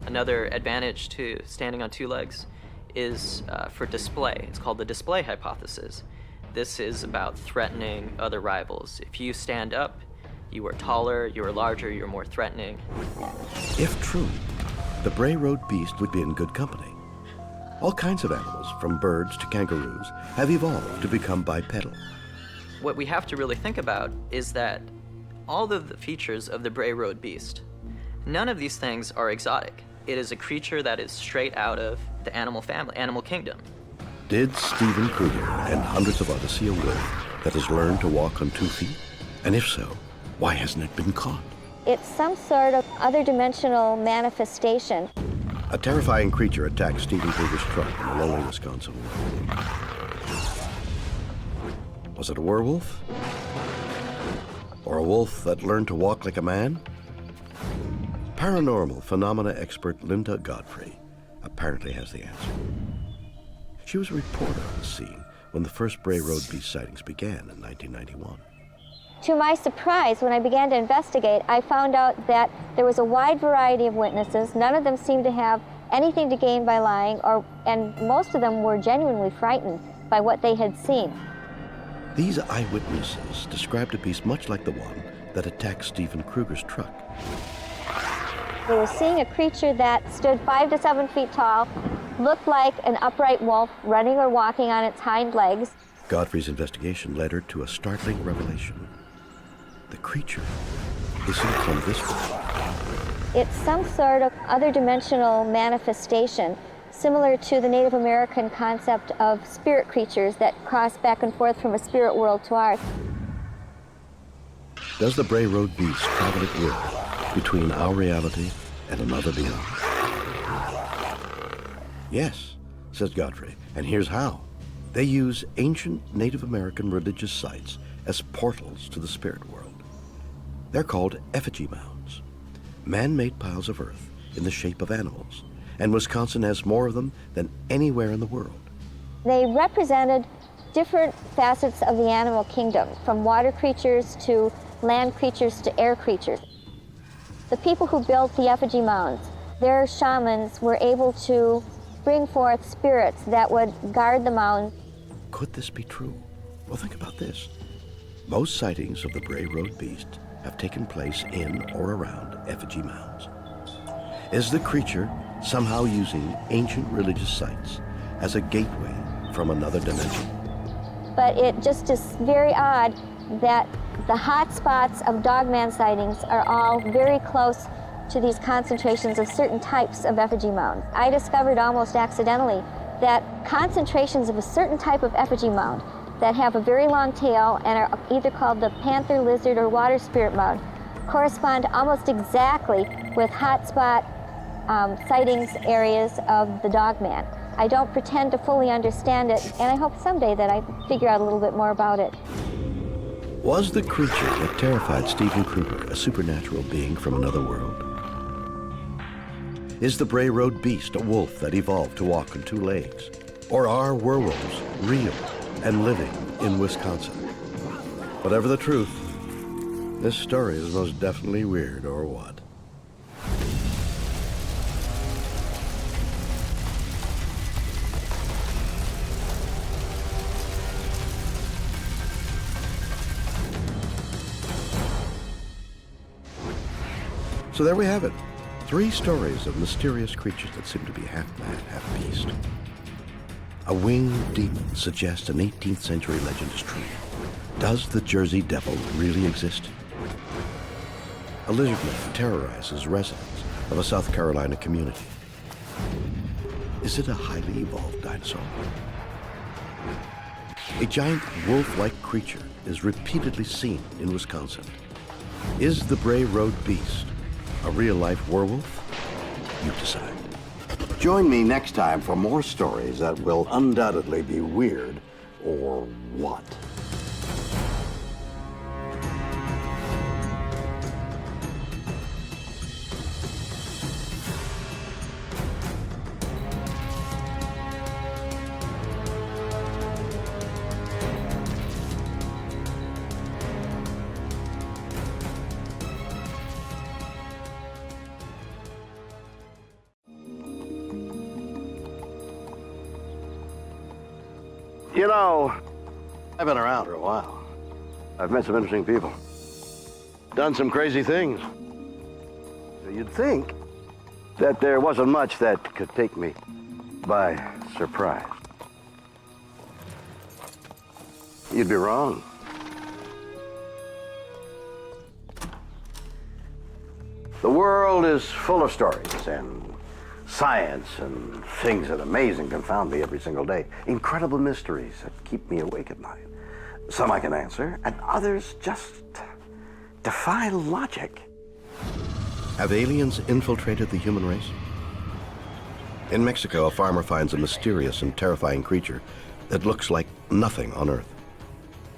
Another advantage to standing on two legs is for display. It's called the display hypothesis. This is about threatening other rivals. If you stand up, you are taller, you are larger, you're more threatening. If true, the Bray Road Beast would be in good company. All kinds of animals, from birds to kangaroos, have evolved to become bipedal. What we have to really think about is that all of the features of the Bray Road Beast, none of these things are exotic. It is a creature that is straight out of the animal family, animal kingdom. Did Stephen Kruger and hundreds of others see a wolf that has learned to walk on 2 feet? And if so, why hasn't it been caught? It's some sort of other dimensional manifestation. A terrifying creature attacked Stephen Kruger's truck in the lonely Wisconsin woods. Was it a werewolf? Or a wolf that learned to walk like a man? Paranormal phenomena expert Linda Godfrey apparently has the answer. She was a reporter on the scene when the first Bray Road Beast sightings began in 1991. To my surprise, when I began to investigate, I found out that there was a wide variety of witnesses. None of them seemed to have anything to gain by lying, and most of them were genuinely frightened by what they had seen. These eyewitnesses described a beast much like the one that attacked Stephen Kruger's truck. They were seeing a creature that stood 5 to 7 feet tall, looked like an upright wolf running or walking on its hind legs. Godfrey's investigation led her to a startling revelation. The creature isn't from this world. It's some sort of other dimensional manifestation, similar to the Native American concept of spirit creatures that cross back and forth from a spirit world to ours. Does the Bray Road Beast travel at will between our reality and another beyond? Yes, says Godfrey, and here's how. They use ancient Native American religious sites as portals to the spirit world. They're called effigy mounds, man-made piles of earth in the shape of animals, and Wisconsin has more of them than anywhere in the world. They represented different facets of the animal kingdom, from water creatures to land creatures to air creatures. The people who built the effigy mounds, their shamans were able to bring forth spirits that would guard the mounds. Could this be true? Well, think about this. Most sightings of the Bray Road Beast have taken place in or around effigy mounds. Is the creature somehow using ancient religious sites as a gateway from another dimension? But it just is very odd that the hot spots of dogman sightings are all very close to these concentrations of certain types of effigy mounds. I discovered almost accidentally that concentrations of a certain type of effigy mound that have a very long tail and are either called the panther, lizard, or water spirit mound correspond almost exactly with hotspot sightings areas of the dogman. I don't pretend to fully understand it, and I hope someday that I figure out a little bit more about it. Was the creature that terrified Stephen Kruger a supernatural being from another world? Is the Bray Road Beast a wolf that evolved to walk on 2 legs? Or are werewolves real and living in Wisconsin? Whatever the truth, this story is most definitely weird, or what? So there we have it. 3 stories of mysterious creatures that seem to be half man, half beast. A winged demon suggests an 18th century legend is true. Does the Jersey Devil really exist? A lizard man terrorizes residents of a South Carolina community. Is it a highly evolved dinosaur? A giant wolf-like creature is repeatedly seen in Wisconsin. Is the Bray Road Beast a real-life werewolf? You decide. Join me next time for more stories that will undoubtedly be weird, or what? You know, I've been around for a while. I've met some interesting people. Done some crazy things. So you'd think that there wasn't much that could take me by surprise. You'd be wrong. The world is full of stories and science and things that amaze and confound me every single day. Incredible mysteries that keep me awake at night. Some I can answer, and others just defy logic. Have aliens infiltrated the human race? In Mexico, a farmer finds a mysterious and terrifying creature that looks like nothing on Earth.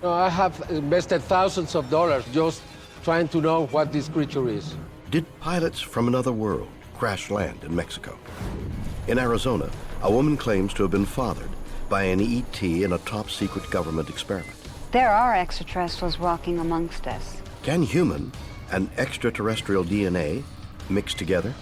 I have invested thousands of dollars just trying to know what this creature is. Did pilots from another world crash land in Mexico? In Arizona, a woman claims to have been fathered by an ET in a top-secret government experiment. There are extraterrestrials walking amongst us. Can human and extraterrestrial DNA mix together?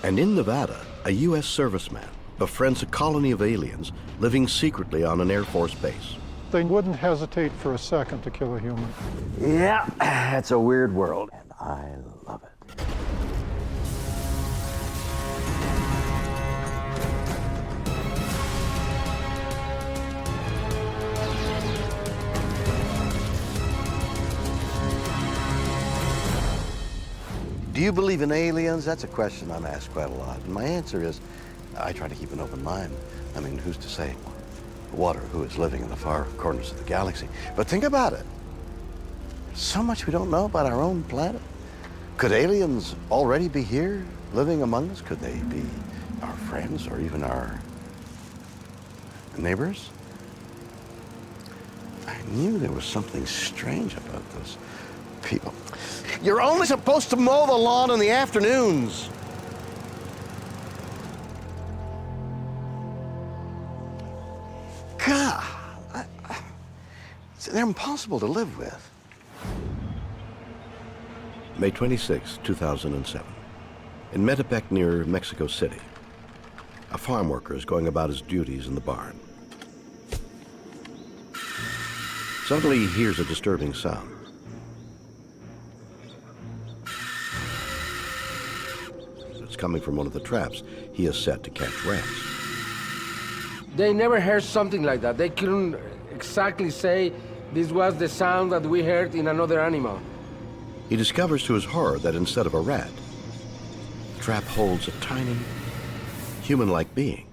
And in Nevada, a U.S. serviceman befriends a colony of aliens living secretly on an Air Force base. They wouldn't hesitate for a second to kill a human. Yeah, it's a weird world, and I love it. Do you believe in aliens? That's a question I'm asked quite a lot. And my answer is, I try to keep an open mind. I mean, who's to say what or who is living in the far corners of the galaxy? But think about it. So much we don't know about our own planet. Could aliens already be here, living among us? Could they be our friends or even our neighbors? I knew there was something strange about those people. You're only supposed to mow the lawn in the afternoons. God, they're impossible to live with. May 26, 2007. In Metec near Mexico City, a farm worker is going about his duties in the barn. Suddenly he hears a disturbing sound. It's coming from one of the traps he has set to catch rats. They never heard something like that. They couldn't exactly say this was the sound that we heard in another animal. He discovers to his horror that instead of a rat, the trap holds a tiny, human-like being.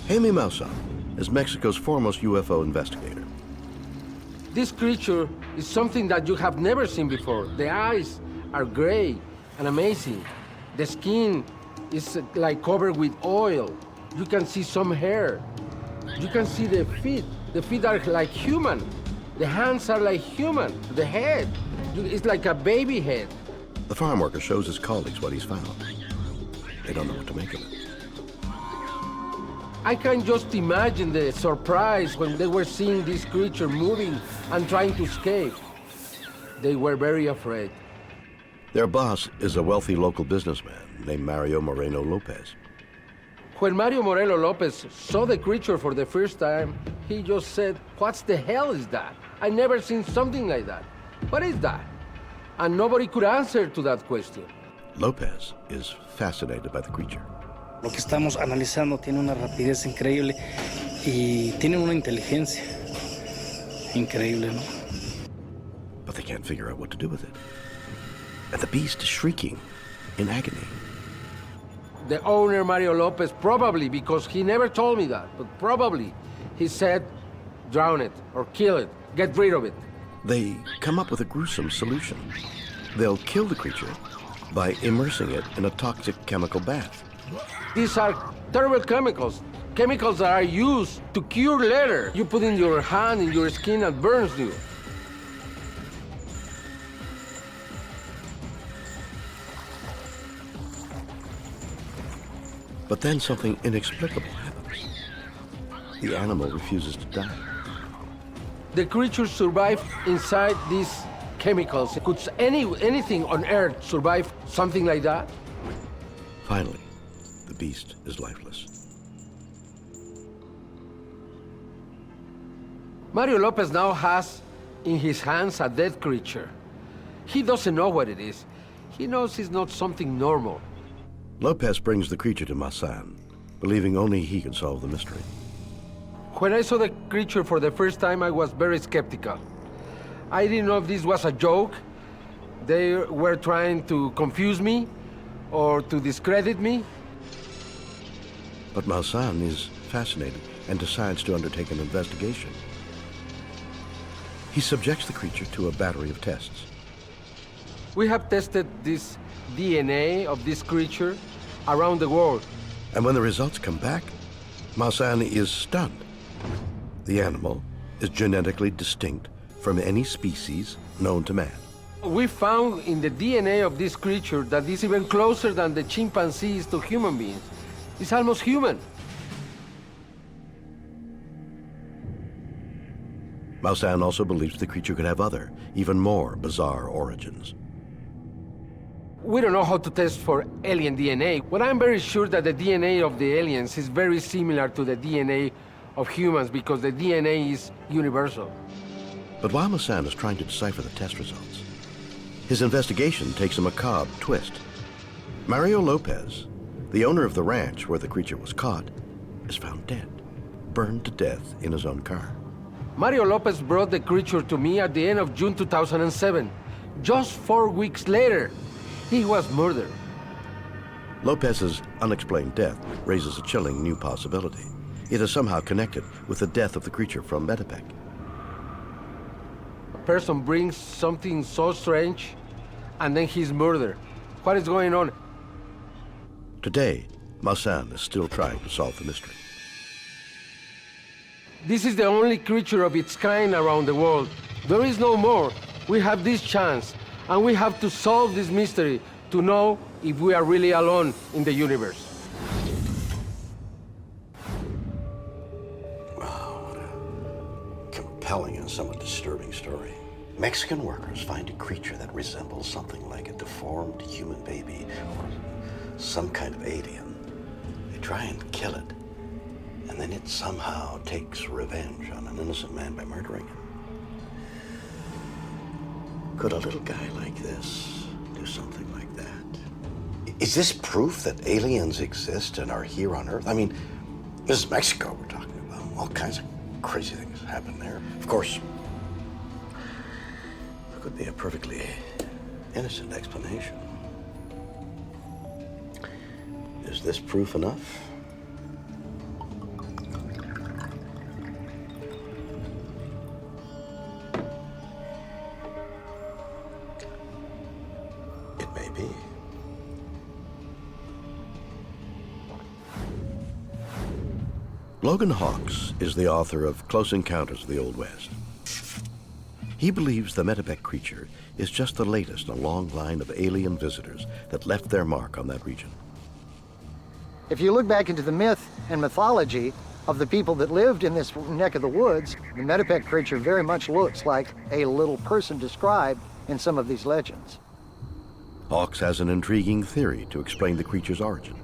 Jaime Maussan is Mexico's foremost UFO investigator. This creature is something that you have never seen before. The eyes are gray and amazing. The skin is like covered with oil. You can see some hair. You can see the feet. The feet are like human. The hands are like human. The head, it's like a baby head. The farm worker shows his colleagues what he's found. They don't know what to make of it. I can just imagine the surprise when they were seeing this creature moving and trying to escape. They were very afraid. Their boss is a wealthy local businessman named Mario Moreno Lopez. When Mario Moreno Lopez saw the creature for the first time, he just said, "What the hell is that? I never seen something like that. What is that?" And nobody could answer to that question. Lopez is fascinated by the creature. Lo que estamos analizando tiene una rapidez increíble y tiene una inteligencia increíble, ¿no? But they can't figure out what to do with it. And the beast is shrieking in agony. The owner, Mario Lopez, probably, because he never told me that, but probably, he said, drown it or kill it, get rid of it. They come up with a gruesome solution. They'll kill the creature by immersing it in a toxic chemical bath. These are terrible chemicals. Chemicals that are used to cure leather. You put in your hand, in your skin, and burns you. But then something inexplicable happens. The animal refuses to die. The creatures survive inside these chemicals. Could anything on Earth survive something like that? Finally, the beast is lifeless. Mario Lopez now has in his hands a dead creature. He doesn't know what it is. He knows it's not something normal. Lopez brings the creature to Maussan, believing only he can solve the mystery. When I saw the creature for the first time, I was very skeptical. I didn't know if this was a joke. They were trying to confuse me or to discredit me. But Maussan is fascinated and decides to undertake an investigation. He subjects the creature to a battery of tests. We have tested this DNA of this creature around the world. And when the results come back, Maussan is stunned. The animal is genetically distinct from any species known to man. We found in the DNA of this creature that it's even closer than the chimpanzees to human beings. It's almost human. Maussan also believes the creature could have other, even more bizarre origins. We don't know how to test for alien DNA, but I'm very sure that the DNA of the aliens is very similar to the DNA of humans because the DNA is universal. But while Maussan is trying to decipher the test results, his investigation takes a macabre twist. Mario Lopez, the owner of the ranch where the creature was caught, is found dead, burned to death in his own car. Mario Lopez brought the creature to me at the end of June 2007. Just 4 weeks later, he was murdered. Lopez's unexplained death raises a chilling new possibility. It is somehow connected with the death of the creature from Metec. A person brings something so strange, and then he's murdered. What is going on? Today, Maussan is still trying to solve the mystery. This is the only creature of its kind around the world. There is no more. We have this chance, and we have to solve this mystery to know if we are really alone in the universe. Wow, what a compelling and somewhat disturbing story. Mexican workers find a creature that resembles something like a deformed human baby or some kind of alien. They try and kill it, and then it somehow takes revenge on an innocent man by murdering him. Could a little guy like this do something like that? Is this proof that aliens exist and are here on Earth? I mean, this is Mexico we're talking about. All kinds of crazy things happen there. Of course, there could be a perfectly innocent explanation. Is this proof enough? It may be. Logan Hawks is the author of Close Encounters of the Old West. He believes the Metec creature is just the latest in a long line of alien visitors that left their mark on that region. If you look back into the myth and mythology of the people that lived in this neck of the woods, the Metec creature very much looks like a little person described in some of these legends. Hawks has an intriguing theory to explain the creature's origin.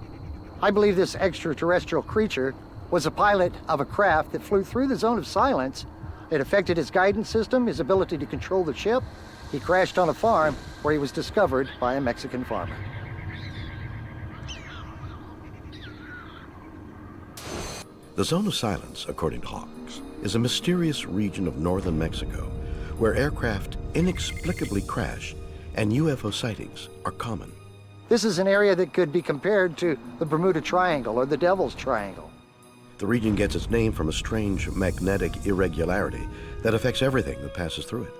I believe this extraterrestrial creature was a pilot of a craft that flew through the zone of silence. It affected his guidance system, his ability to control the ship. He crashed on a farm where he was discovered by a Mexican farmer. The Zone of Silence, according to Hawks, is a mysterious region of northern Mexico where aircraft inexplicably crash and UFO sightings are common. This is an area that could be compared to the Bermuda Triangle or the Devil's Triangle. The region gets its name from a strange magnetic irregularity that affects everything that passes through it.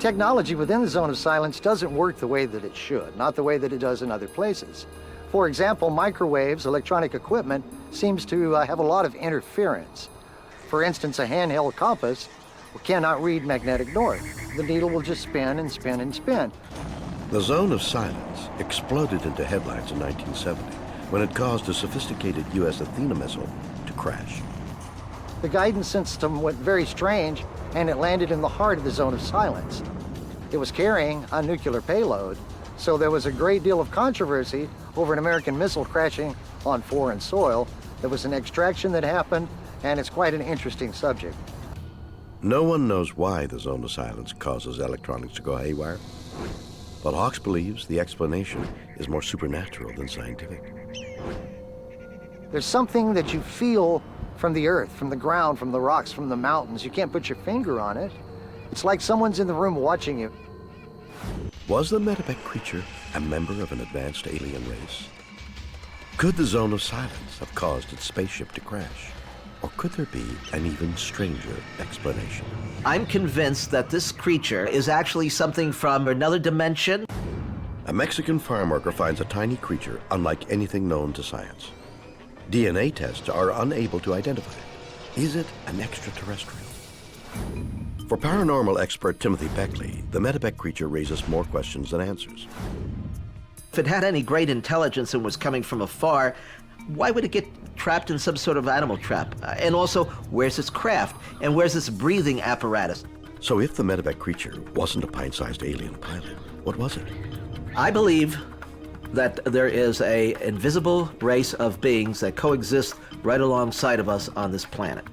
Technology within the Zone of Silence doesn't work the way that it should, not the way that it does in other places. For example, microwaves, electronic equipment, seems to have a lot of interference. For instance, a handheld compass cannot read magnetic north. The needle will just spin and spin and spin. The Zone of Silence exploded into headlines in 1970 when it caused a sophisticated U.S. Athena missile to crash. The guidance system went very strange, and it landed in the heart of the Zone of Silence. It was carrying a nuclear payload, so there was a great deal of controversy over an American missile crashing on foreign soil. There was an extraction that happened, and it's quite an interesting subject. No one knows why the Zone of Silence causes electronics to go haywire, but Hawks believes the explanation is more supernatural than scientific. There's something that you feel from the earth, from the ground, from the rocks, from the mountains. You can't put your finger on it. It's like someone's in the room watching you. Was the Metec creature a member of an advanced alien race? Could the Zone of Silence have caused its spaceship to crash? Or could there be an even stranger explanation? I'm convinced that this creature is actually something from another dimension. A Mexican farm worker finds a tiny creature unlike anything known to science. DNA tests are unable to identify it. Is it an extraterrestrial? For paranormal expert Timothy Beckley, the Metec creature raises more questions than answers. If it had any great intelligence and was coming from afar, why would it get trapped in some sort of animal trap? And also, where's its craft? And where's its breathing apparatus? So if the Metec creature wasn't a pint-sized alien pilot, what was it? I believe that there is an invisible race of beings that coexist right alongside of us on this planet.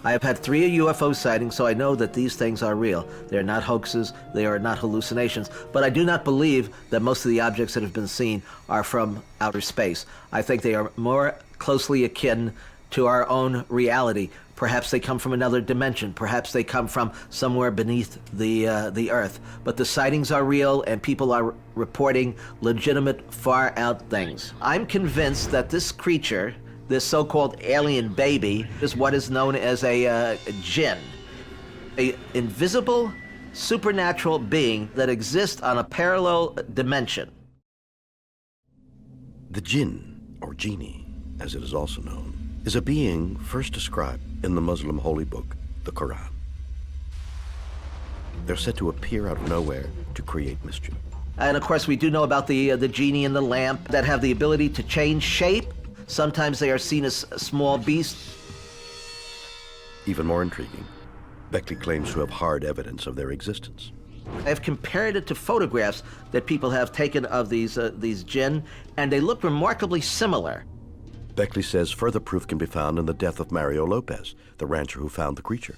I have had 3 UFO sightings, so I know that these things are real. They're not hoaxes, they are not hallucinations, but I do not believe that most of the objects that have been seen are from outer space. I think they are more closely akin to our own reality. Perhaps they come from another dimension. Perhaps they come from somewhere beneath the Earth. But the sightings are real, and people are reporting legitimate, far-out things. I'm convinced that this creature, this so-called alien baby, is what is known as a jinn, an invisible, supernatural being that exists on a parallel dimension. The jinn, or genie, as it is also known, is a being first described in the Muslim holy book, the Quran. They're said to appear out of nowhere to create mischief. And of course, we do know about the genie in the lamp that have the ability to change shape. Sometimes they are seen as small beasts. Even more intriguing, Beckley claims to have hard evidence of their existence. I've compared it to photographs that people have taken of these jinn, and they look remarkably similar. Beckley says further proof can be found in the death of Mario Lopez, the rancher who found the creature.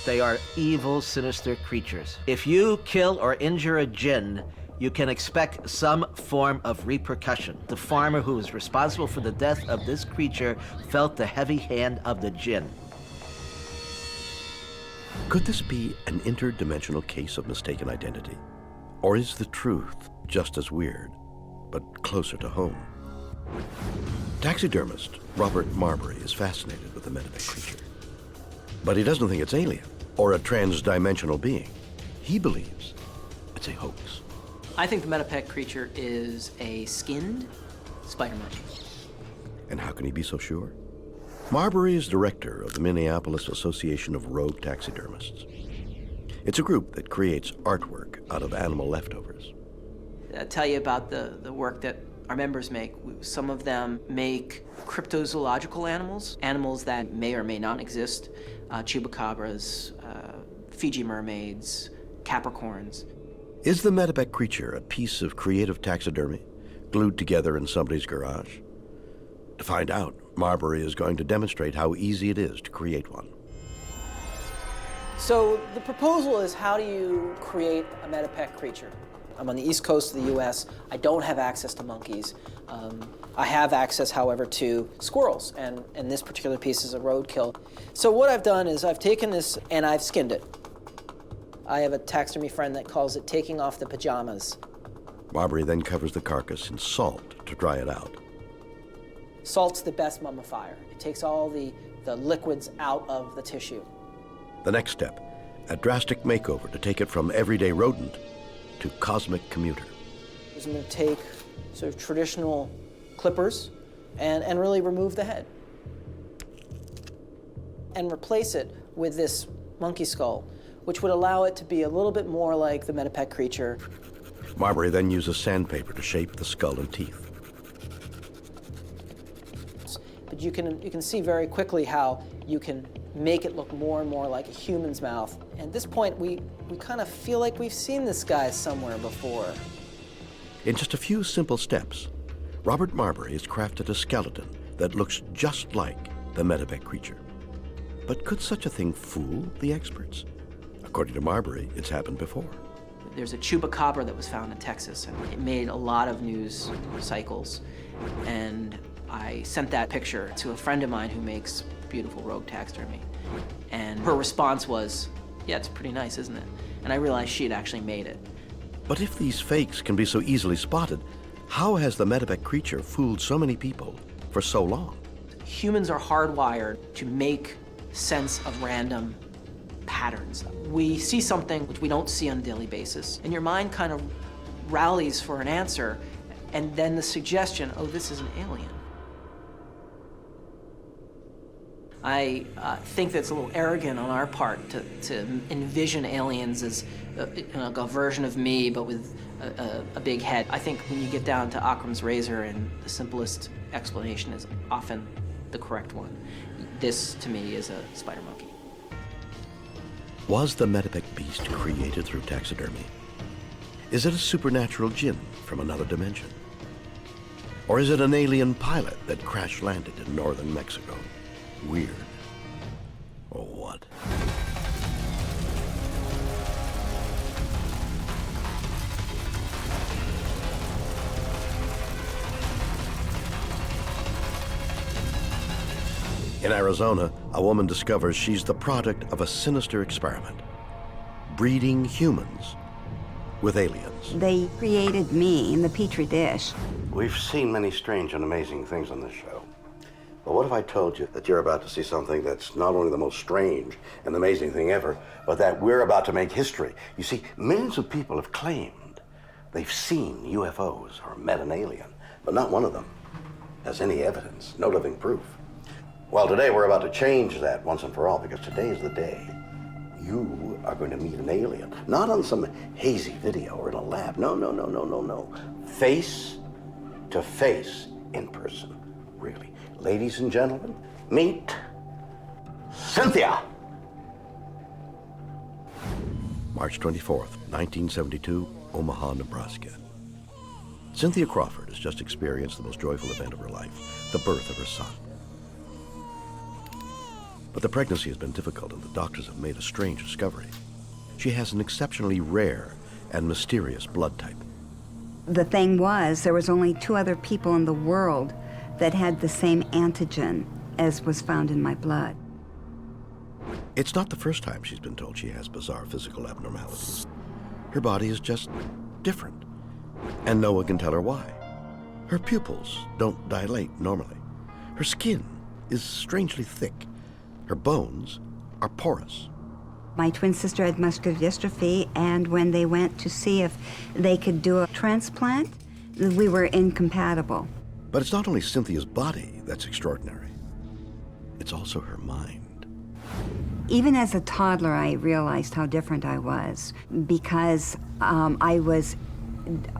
They are evil, sinister creatures. If you kill or injure a jinn, you can expect some form of repercussion. The farmer who was responsible for the death of this creature felt the heavy hand of the jinn. Could this be an interdimensional case of mistaken identity? Or is the truth just as weird, but closer to home? Taxidermist Robert Marbury is fascinated with the Metec creature. But he doesn't think it's alien or a trans-dimensional being. He believes it's a hoax. I think the Metec creature is a skinned spider monkey. And how can he be so sure? Marbury is director of the Minneapolis Association of Rogue Taxidermists. It's a group that creates artwork out of animal leftovers. I'll tell you about the work that our members make. Some of them make cryptozoological animals, animals that may or may not exist, chupacabras, Fiji mermaids, capricorns. Is the Metec creature a piece of creative taxidermy glued together in somebody's garage? To find out, Marbury is going to demonstrate how easy it is to create one. So the proposal is, how do you create a Metec creature? I'm on the east coast of the US. I don't have access to monkeys. I have access, however, to squirrels, and this particular piece is a roadkill. So what I've done is I've taken this and I've skinned it. I have a taxidermy friend that calls it taking off the pajamas. Marbury then covers the carcass in salt to dry it out. Salt's the best mummifier. It takes all the liquids out of the tissue. The next step, a drastic makeover to take it from everyday rodent to cosmic commuter. I'm going to take sort of traditional clippers and really remove the head. And replace it with this monkey skull, which would allow it to be a little bit more like the Metec creature. Marbury then uses sandpaper to shape the skull and teeth. But you can see very quickly how you can make it look more and more like a human's mouth. And at this point, we kind of feel like we've seen this guy somewhere before. In just a few simple steps, Robert Marbury has crafted a skeleton that looks just like the Metec creature. But could such a thing fool the experts? According to Marbury, it's happened before. There's a chupacabra that was found in Texas, and it made a lot of news cycles. And I sent that picture to a friend of mine who makes beautiful rogue taxidermy. And her response was, yeah, it's pretty nice, isn't it? And I realized she had actually made it. But if these fakes can be so easily spotted, how has the Metec creature fooled so many people for so long? Humans are hardwired to make sense of random patterns. We see something which we don't see on a daily basis, and your mind kind of rallies for an answer, and then the suggestion, oh, this is an alien. I think that's a little arrogant on our part to envision aliens as a version of me, but with a big head. I think when you get down to Occam's razor, and the simplest explanation is often the correct one. This, to me, is a spider monkey. Was the Metec beast created through taxidermy? Is it a supernatural djinn from another dimension? Or is it an alien pilot that crash-landed in northern Mexico? Weird. Or what? In Arizona, a woman discovers she's the product of a sinister experiment, breeding humans with aliens. They created me in the Petri dish. We've seen many strange and amazing things on this show. But what if I told you that you're about to see something that's not only the most strange and amazing thing ever, but that we're about to make history? You see, millions of people have claimed they've seen UFOs or met an alien, but not one of them has any evidence, no living proof. Well, today we're about to change that once and for all, because today is the day you are going to meet an alien. Not on some hazy video or in a lab. No. Face to face, in person, really. Ladies and gentlemen, meet Cynthia. March 24th, 1972, Omaha, Nebraska. Cynthia Crawford has just experienced the most joyful event of her life, the birth of her son. But the pregnancy has been difficult, and the doctors have made a strange discovery. She has an exceptionally rare and mysterious blood type. The thing was, there was only 2 other people in the world that had the same antigen as was found in my blood. It's not the first time she's been told she has bizarre physical abnormalities. Her body is just different, and no one can tell her why. Her pupils don't dilate normally. Her skin is strangely thick. Her bones are porous. My twin sister had muscular dystrophy, and when they went to see if they could do a transplant, we were incompatible. But it's not only Cynthia's body that's extraordinary. It's also her mind. Even as a toddler, I realized how different I was, because I was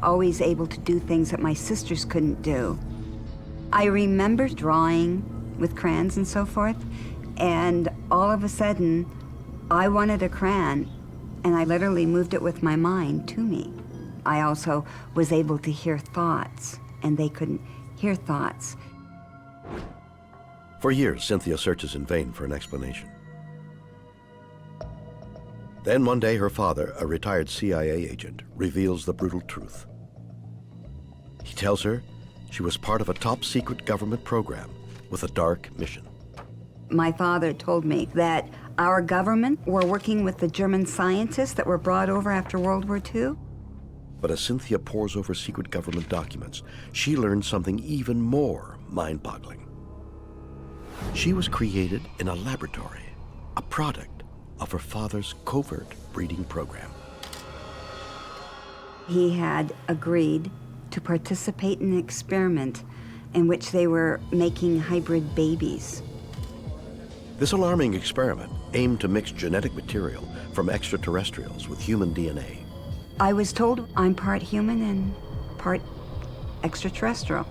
always able to do things that my sisters couldn't do. I remember drawing with crayons and so forth, and all of a sudden, I wanted a crayon, and I literally moved it with my mind to me. I also was able to hear thoughts, and they couldn't hear thoughts. For years, Cynthia searches in vain for an explanation. Then one day, her father, a retired CIA agent, reveals the brutal truth. He tells her she was part of a top-secret government program with a dark mission. My father told me that our government were working with the German scientists that were brought over after World War II. But as Cynthia pores over secret government documents, she learns something even more mind-boggling. She was created in a laboratory, a product of her father's covert breeding program. He had agreed to participate in an experiment in which they were making hybrid babies. This alarming experiment aimed to mix genetic material from extraterrestrials with human DNA. I was told I'm part human and part extraterrestrial.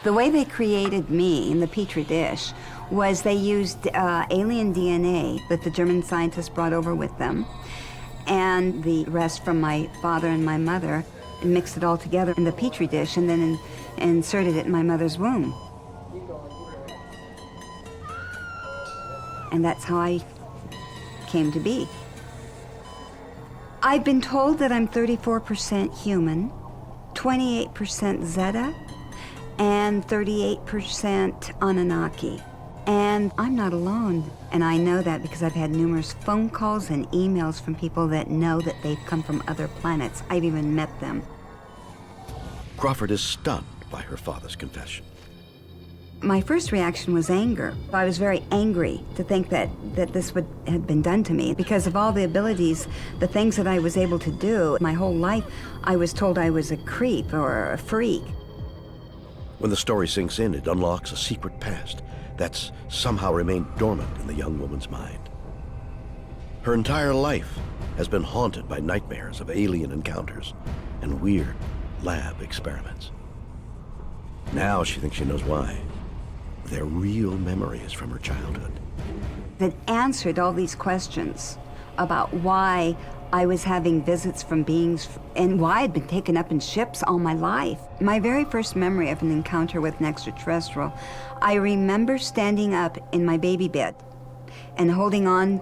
The way they created me in the Petri dish was they used alien DNA that the German scientists brought over with them, and the rest from my father and my mother, and mixed it all together in the Petri dish, and then inserted it in my mother's womb. And that's how I came to be. I've been told that I'm 34% human, 28% Zeta, and 38% Anunnaki. And I'm not alone, and I know that because I've had numerous phone calls and emails from people that know that they've come from other planets. I've even met them. Crawford is stunned by her father's confession. My first reaction was anger. I was very angry to think that this would have been done to me because of all the abilities, the things that I was able to do. My whole life, I was told I was a creep or a freak. When the story sinks in, it unlocks a secret past that's somehow remained dormant in the young woman's mind. Her entire life has been haunted by nightmares of alien encounters and weird lab experiments. Now she thinks she knows why. They're real memories from her childhood. That answered all these questions about why I was having visits from beings and why I'd been taken up in ships all my life. My very first memory of an encounter with an extraterrestrial, I remember standing up in my baby bed and holding on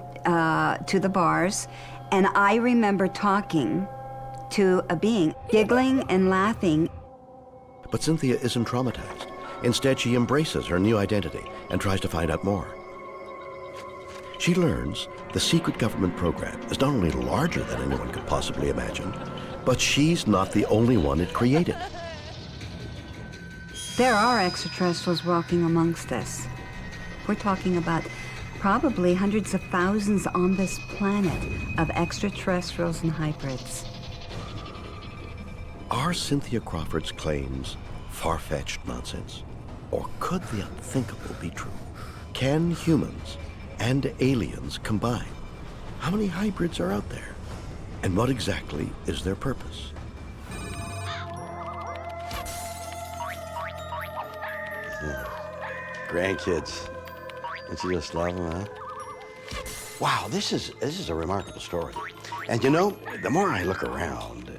to the bars, and I remember talking to a being, giggling and laughing. But Cynthia isn't traumatized. Instead, she embraces her new identity and tries to find out more. She learns the secret government program is not only larger than anyone could possibly imagine, but she's not the only one it created. There are extraterrestrials walking amongst us. We're talking about probably hundreds of thousands on this planet of extraterrestrials and hybrids. Are Cynthia Crawford's claims far-fetched nonsense? Or could the unthinkable be true? Can humans and aliens combine? How many hybrids are out there? And what exactly is their purpose? Grandkids. Don't you just love them, huh? Wow, this is a remarkable story. And you know, the more I look around,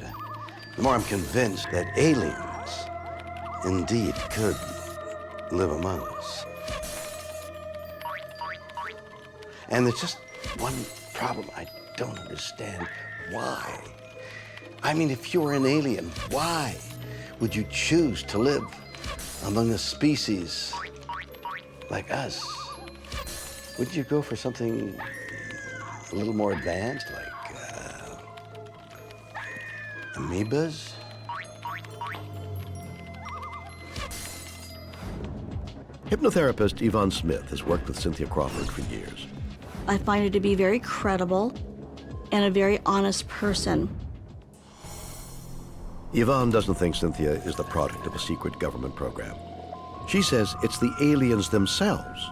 the more I'm convinced that aliens indeed could live among us. And there's just one problem I don't understand. Why? I mean, if you were an alien, why would you choose to live among a species like us? Would you go for something a little more advanced, like amoebas? Hypnotherapist Yvonne Smith has worked with Cynthia Crawford for years. I find her to be very credible and a very honest person. Yvonne doesn't think Cynthia is the product of a secret government program. She says it's the aliens themselves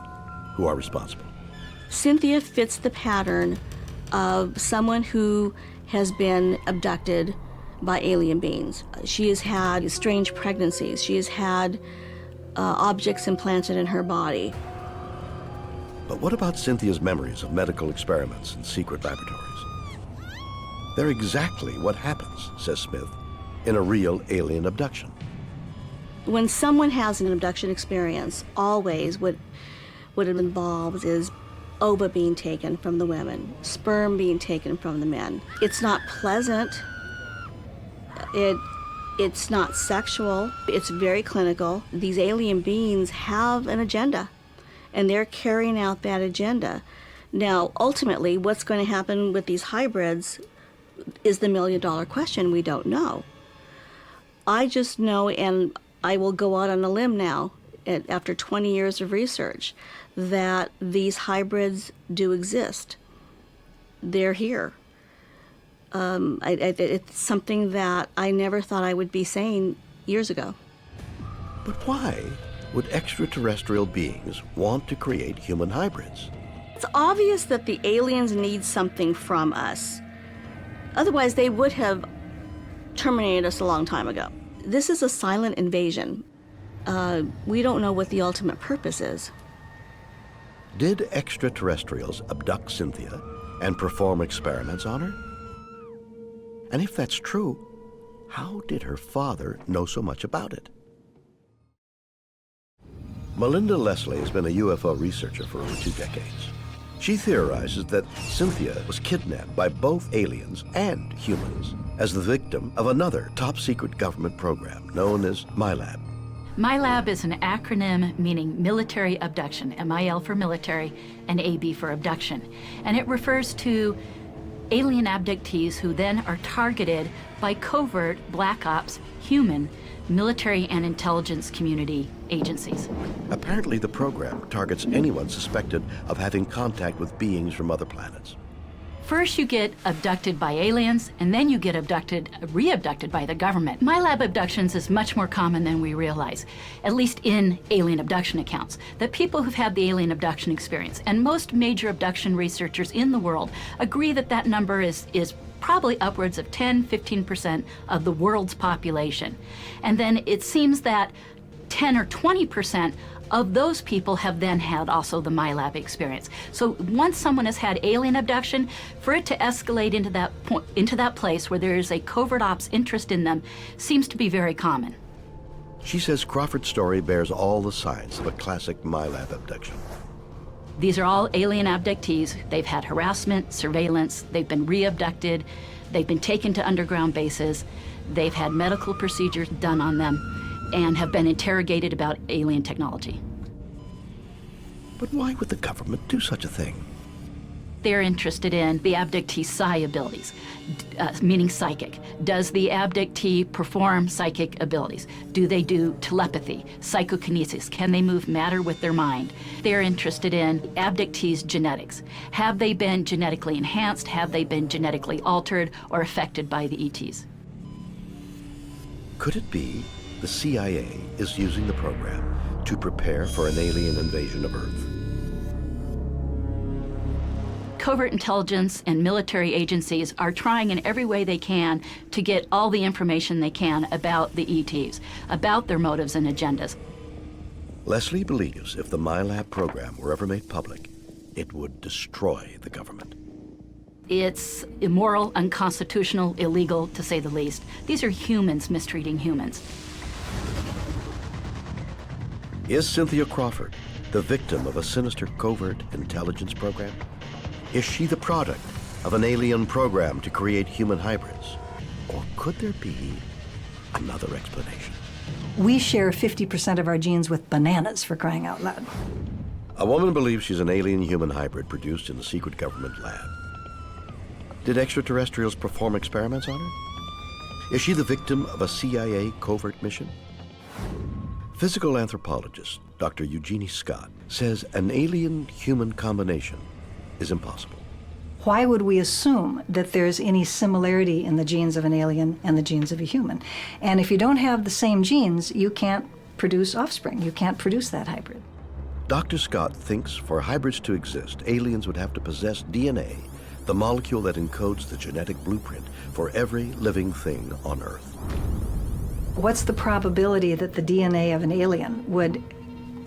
who are responsible. Cynthia fits the pattern of someone who has been abducted by alien beings. She has had strange pregnancies. She has had objects implanted in her body. But what about Cynthia's memories of medical experiments in secret laboratories? They're exactly what happens, says Smith, in a real alien abduction. When someone has an abduction experience, always what it involves is ova being taken from the women, sperm being taken from the men. It's not pleasant. It's not sexual. It's very clinical. These alien beings have an agenda, and they're carrying out that agenda. Now, ultimately, what's going to happen with these hybrids is the million-dollar question. We don't know. I just know, and I will go out on a limb now, after 20 years of research, that these hybrids do exist. They're here. It's something that I never thought I would be saying years ago. But why would extraterrestrial beings want to create human hybrids? It's obvious that the aliens need something from us. Otherwise, they would have terminated us a long time ago. This is a silent invasion. We don't know what the ultimate purpose is. Did extraterrestrials abduct Cynthia and perform experiments on her? And if that's true, how did her father know so much about it? Melinda Leslie has been a UFO researcher for over 2 decades. She theorizes that Cynthia was kidnapped by both aliens and humans as the victim of another top-secret government program known as MILAB. MILAB is an acronym meaning military abduction, MIL for military and AB for abduction. And it refers to alien abductees who then are targeted by covert black ops human military and intelligence community agencies. Apparently, the program targets anyone suspected of having contact with beings from other planets. First you get abducted by aliens, and then you get re-abducted by the government. My lab abductions is much more common than we realize, at least in alien abduction accounts. That people who've had the alien abduction experience, and most major abduction researchers in the world agree that that number is probably upwards of 10-15% of the world's population. And then it seems that 10 or 20% of those people have then had also the MyLab experience. So once someone has had alien abduction, for it to escalate into that place where there is a covert ops interest in them seems to be very common. She says Crawford's story bears all the signs of a classic MyLab abduction. These are all alien abductees. They've had harassment, surveillance, they've been re-abducted, they've been taken to underground bases, they've had medical procedures done on them, and have been interrogated about alien technology. But why would the government do such a thing? They're interested in the abductee psi abilities, meaning psychic. Does the abductee perform psychic abilities? Do they do telepathy, psychokinesis? Can they move matter with their mind? They're interested in abductees' genetics. Have they been genetically enhanced? Have they been genetically altered or affected by the ETs? Could it be the CIA is using the program to prepare for an alien invasion of Earth? Covert intelligence and military agencies are trying in every way they can to get all the information they can about the ETs, about their motives and agendas. Leslie believes if the MyLab program were ever made public, it would destroy the government. It's immoral, unconstitutional, illegal, to say the least. These are humans mistreating humans. Is Cynthia Crawford the victim of a sinister covert intelligence program? Is she the product of an alien program to create human hybrids? Or could there be another explanation? We share 50% of our genes with bananas, for crying out loud. A woman believes she's an alien-human hybrid produced in a secret government lab. Did extraterrestrials perform experiments on her? Is she the victim of a CIA covert mission? Physical anthropologist Dr. Eugenie Scott says an alien-human combination is impossible. Why would we assume that there's any similarity in the genes of an alien and the genes of a human? And if you don't have the same genes, you can't produce offspring. You can't produce that hybrid. Dr. Scott thinks for hybrids to exist, aliens would have to possess DNA, the molecule that encodes the genetic blueprint for every living thing on Earth. What's the probability that the DNA of an alien would,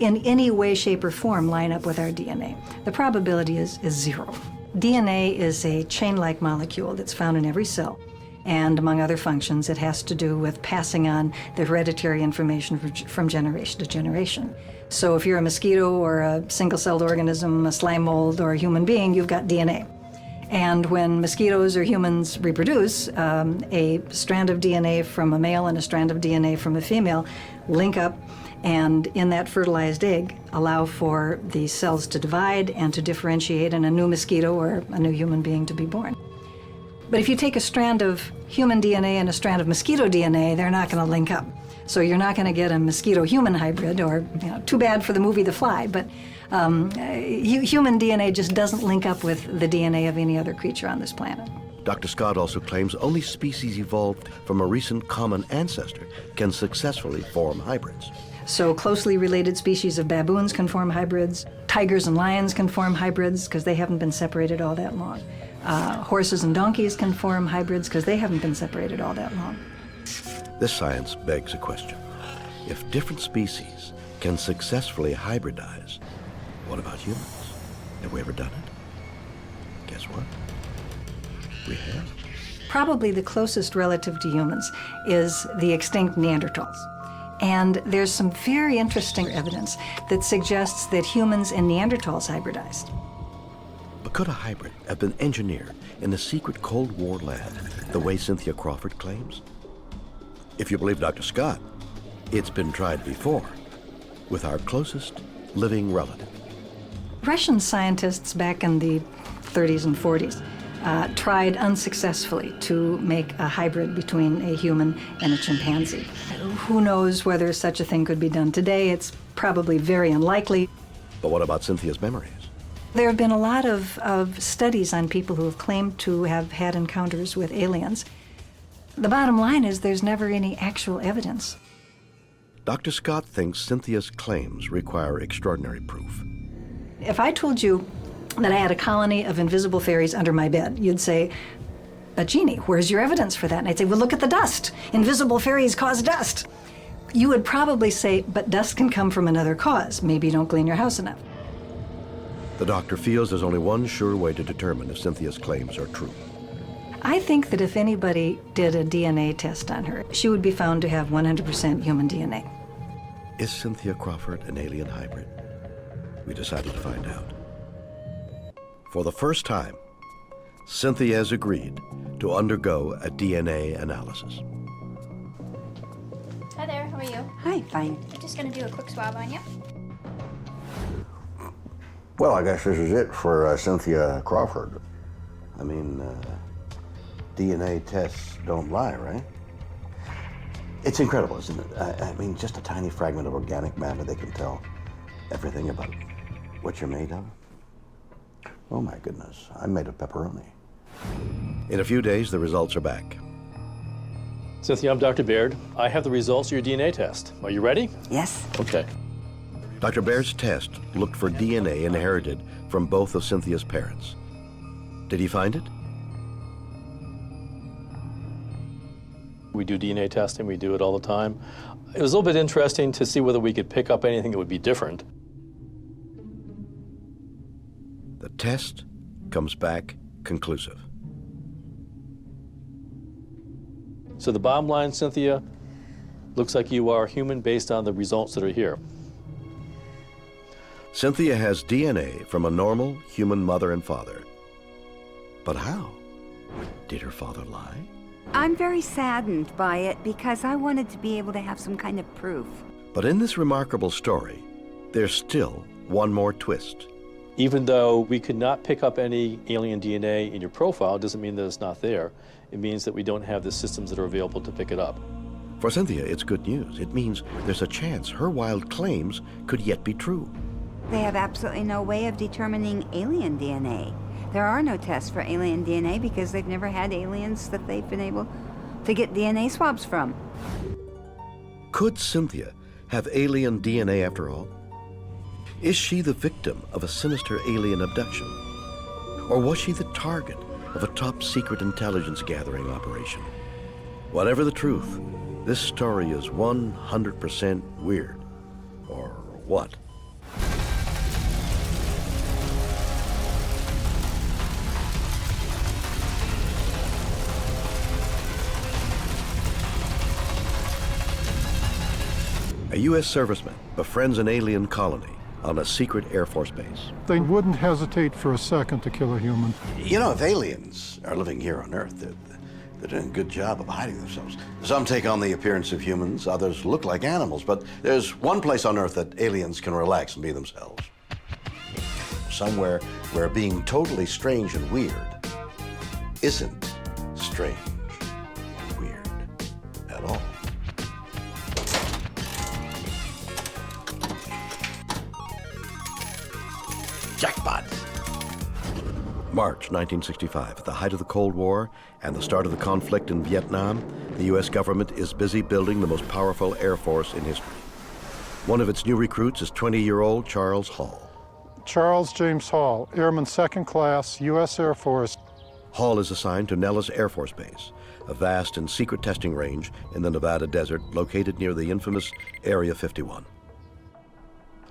in any way, shape, or form, line up with our DNA? The probability is zero. DNA is a chain-like molecule that's found in every cell. And among other functions, it has to do with passing on the hereditary information from generation to generation. So if you're a mosquito or a single-celled organism, a slime mold, or a human being, you've got DNA. And when mosquitoes or humans reproduce, a strand of DNA from a male and a strand of DNA from a female link up, and in that fertilized egg allow for the cells to divide and to differentiate, and a new mosquito or a new human being to be born. But if you take a strand of human DNA and a strand of mosquito DNA, they're not going to link up. So you're not going to get a mosquito-human hybrid, or too bad for the movie The Fly, but human DNA just doesn't link up with the DNA of any other creature on this planet. Dr. Scott also claims only species evolved from a recent common ancestor can successfully form hybrids. So closely related species of baboons can form hybrids. Tigers and lions can form hybrids because they haven't been separated all that long. Horses and donkeys can form hybrids because they haven't been separated all that long. This science begs a question. If different species can successfully hybridize, what about humans? Have we ever done it? Guess what? We have. Probably the closest relative to humans is the extinct Neanderthals. And there's some very interesting evidence that suggests that humans and Neanderthals hybridized. But could a hybrid have been engineered in a secret Cold War lab the way Cynthia Crawford claims? If you believe Dr. Scott, it's been tried before with our closest living relative. Russian scientists back in the 30s and 40s tried unsuccessfully to make a hybrid between a human and a chimpanzee. Who knows whether such a thing could be done today? It's probably very unlikely. But what about Cynthia's memories? There have been a lot of studies on people who have claimed to have had encounters with aliens. The bottom line is there's never any actual evidence. Dr. Scott thinks Cynthia's claims require extraordinary proof. If I told you that I had a colony of invisible fairies under my bed, you'd say, "But Jeannie, where's your evidence for that?" And I'd say, "Well, look at the dust. Invisible fairies cause dust." You would probably say, "But dust can come from another cause. Maybe you don't clean your house enough." The doctor feels there's only one sure way to determine if Cynthia's claims are true. I think that if anybody did a DNA test on her, she would be found to have 100% human DNA. Is Cynthia Crawford an alien hybrid? We decided to find out. For the first time, Cynthia has agreed to undergo a DNA analysis. Hi there, how are you? Hi, fine. I'm just gonna do a quick swab on you. Well, I guess this is it for Cynthia Crawford. I mean, DNA tests don't lie, right? It's incredible, isn't it? I mean, just a tiny fragment of organic matter, they can tell everything about what you're made of. Oh my goodness, I'm made of pepperoni. In a few days, the results are back. Cynthia, I'm Dr. Baird. I have the results of your DNA test. Are you ready? Yes. Okay. Dr. Baird's test looked for DNA inherited from both of Cynthia's parents. Did he find it? We do DNA testing, we do it all the time. It was a little bit interesting to see whether we could pick up anything that would be different. The test comes back conclusive. So the bottom line, Cynthia, looks like you are human based on the results that are here. Cynthia has DNA from a normal human mother and father. But how? Did her father lie? I'm very saddened by it because I wanted to be able to have some kind of proof. But in this remarkable story, there's still one more twist. Even though we could not pick up any alien DNA in your profile, doesn't mean that it's not there. It means that we don't have the systems that are available to pick it up. For Cynthia, it's good news. It means there's a chance her wild claims could yet be true. They have absolutely no way of determining alien DNA. There are no tests for alien DNA because they've never had aliens that they've been able to get DNA swabs from. Could Cynthia have alien DNA after all? Is she the victim of a sinister alien abduction? Or was she the target of a top-secret intelligence gathering operation? Whatever the truth, this story is 100% weird. Or what? A U.S. serviceman befriends an alien colony on a secret Air Force base. They wouldn't hesitate for a second to kill a human. You know, if aliens are living here on Earth, they're doing a good job of hiding themselves. Some take on the appearance of humans, others look like animals, but there's one place on Earth that aliens can relax and be themselves. Somewhere where being totally strange and weird isn't strange and weird at all. Jackpot. March 1965, at the height of the Cold War and the start of the conflict in Vietnam, the U.S. government is busy building the most powerful Air Force in history. One of its new recruits is 20-year-old Charles Hall. Charles James Hall, Airman Second Class, U.S. Air Force. Hall is assigned to Nellis Air Force Base, a vast and secret testing range in the Nevada desert located near the infamous Area 51.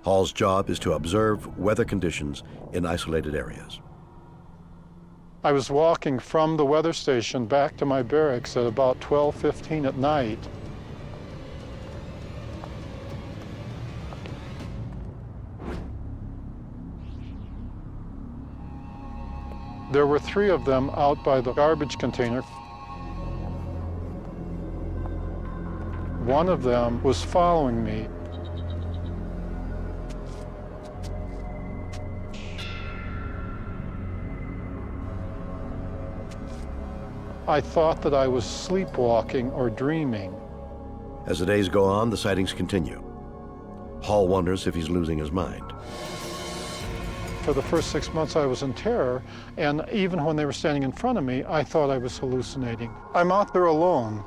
Hall's job is to observe weather conditions in isolated areas. I was walking from the weather station back to my barracks at about 12:15 at night. There were 3 of them out by the garbage container. One of them was following me. I thought that I was sleepwalking or dreaming. As the days go on, the sightings continue. Hall wonders if he's losing his mind. For the first 6 months, I was in terror, and even when they were standing in front of me, I thought I was hallucinating. I'm out there alone,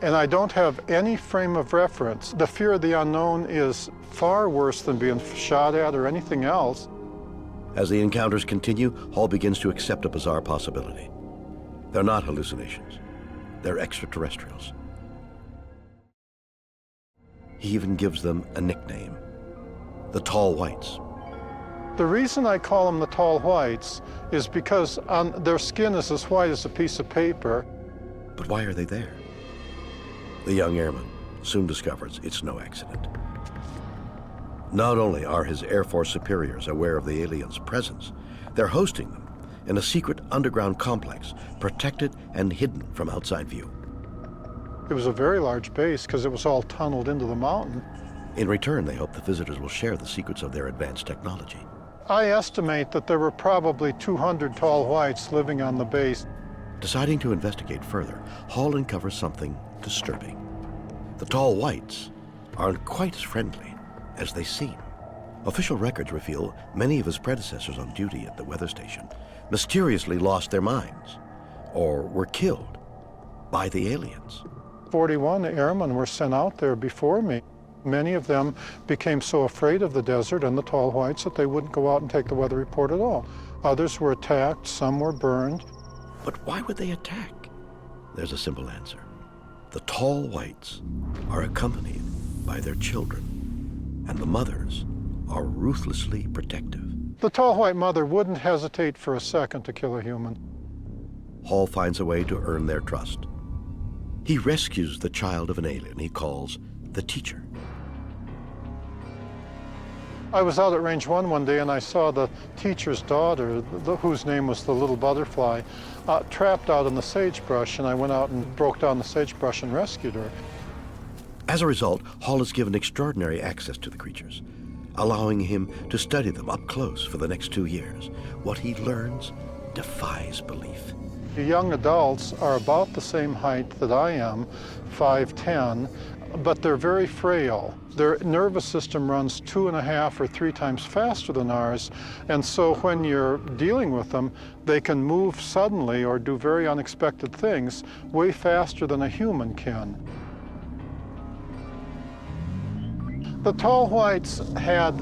and I don't have any frame of reference. The fear of the unknown is far worse than being shot at or anything else. As the encounters continue, Hall begins to accept a bizarre possibility. They're not hallucinations. They're extraterrestrials. He even gives them a nickname, the Tall Whites. The reason I call them the Tall Whites is because their skin is as white as a piece of paper. But why are they there? The young airman soon discovers it's no accident. Not only are his Air Force superiors aware of the aliens' presence, they're hosting them in a secret underground complex, protected and hidden from outside view. It was a very large base because it was all tunneled into the mountain. In return, they hope the visitors will share the secrets of their advanced technology. I estimate that there were probably 200 Tall Whites living on the base. Deciding to investigate further, Hall uncovers something disturbing. The Tall Whites aren't quite as friendly as they seem. Official records reveal many of his predecessors on duty at the weather station mysteriously lost their minds or were killed by the aliens. 41 airmen were sent out there before me. Many of them became so afraid of the desert and the Tall Whites that they wouldn't go out and take the weather report at all. Others were attacked, some were burned. But why would they attack? There's a simple answer. The Tall Whites are accompanied by their children, and the mothers are ruthlessly protective. The Tall White mother wouldn't hesitate for a second to kill a human. Hall finds a way to earn their trust. He rescues the child of an alien he calls the teacher. I was out at Range 1 one day and I saw the teacher's daughter, whose name was the Little Butterfly, trapped out in the sagebrush, and I went out and broke down the sagebrush and rescued her. As a result, Hall is given extraordinary access to the creatures, allowing him to study them up close for the next 2 years. What he learns defies belief. The young adults are about the same height that I am, 5'10", but they're very frail. Their nervous system runs 2.5 or 3 times faster than ours, and so when you're dealing with them, they can move suddenly or do very unexpected things way faster than a human can. The Tall Whites had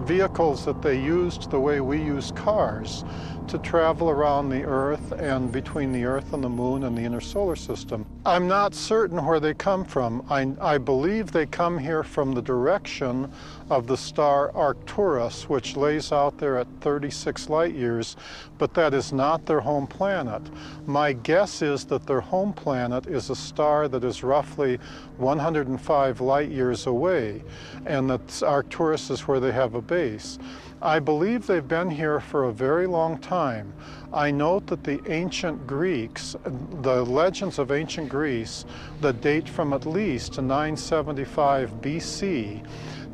vehicles that they used the way we use cars to travel around the Earth and between the Earth and the Moon and the inner solar system. I'm not certain where they come from. I believe they come here from the direction of the star Arcturus, which lays out there at 36 light years, but that is not their home planet. My guess is that their home planet is a star that is roughly 105 light years away, and that Arcturus is where they have a base. I believe they've been here for a very long time. I note that the ancient Greeks, the legends of ancient Greece that date from at least 975 BC,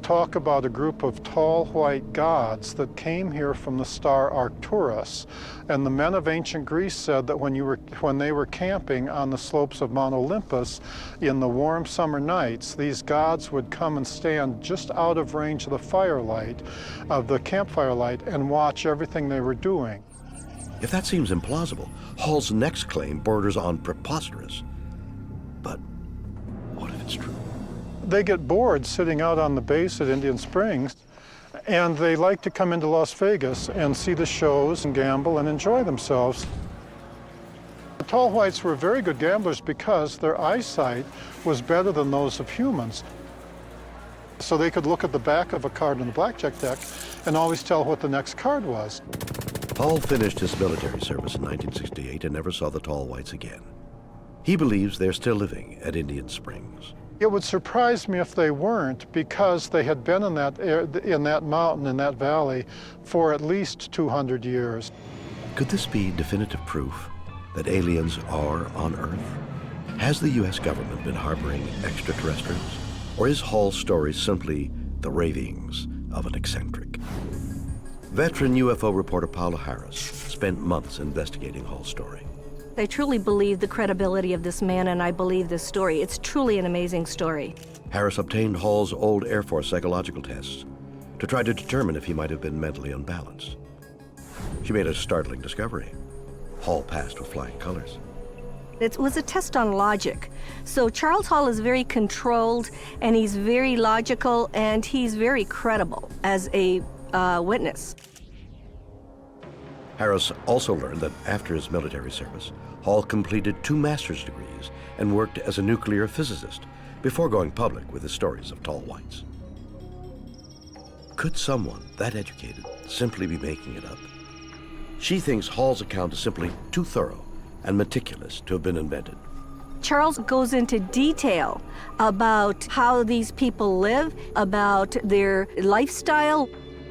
talk about a group of tall white gods that came here from the star Arcturus. And the men of ancient Greece said that when they were camping on the slopes of Mount Olympus in the warm summer nights, these gods would come and stand just out of range of the firelight, of the campfire light, and watch everything they were doing. If that seems implausible, Hall's next claim borders on preposterous. But what if it's true? They get bored sitting out on the base at Indian Springs, and they like to come into Las Vegas and see the shows and gamble and enjoy themselves. The Tall Whites were very good gamblers because their eyesight was better than those of humans. So they could look at the back of a card on the blackjack deck and always tell what the next card was. Hall finished his military service in 1968 and never saw the Tall Whites again. He believes they're still living at Indian Springs. It would surprise me if they weren't, because they had been in that mountain, in that valley, for at least 200 years. Could this be definitive proof that aliens are on Earth? Has the U.S. government been harboring extraterrestrials? Or is Hall's story simply the ravings of an eccentric? Veteran UFO reporter Paula Harris spent months investigating Hall's story. I truly believe the credibility of this man, and I believe this story. It's truly an amazing story. Harris obtained Hall's old Air Force psychological tests to try to determine if he might have been mentally unbalanced. She made a startling discovery. Hall passed with flying colors. It was a test on logic. So Charles Hall is very controlled, and he's very logical, and he's very credible as a witness. Harris also learned that after his military service, Hall completed 2 master's degrees and worked as a nuclear physicist before going public with his stories of tall whites. Could someone that educated simply be making it up? She thinks Hall's account is simply too thorough and meticulous to have been invented. Charles goes into detail about how these people live, about their lifestyle.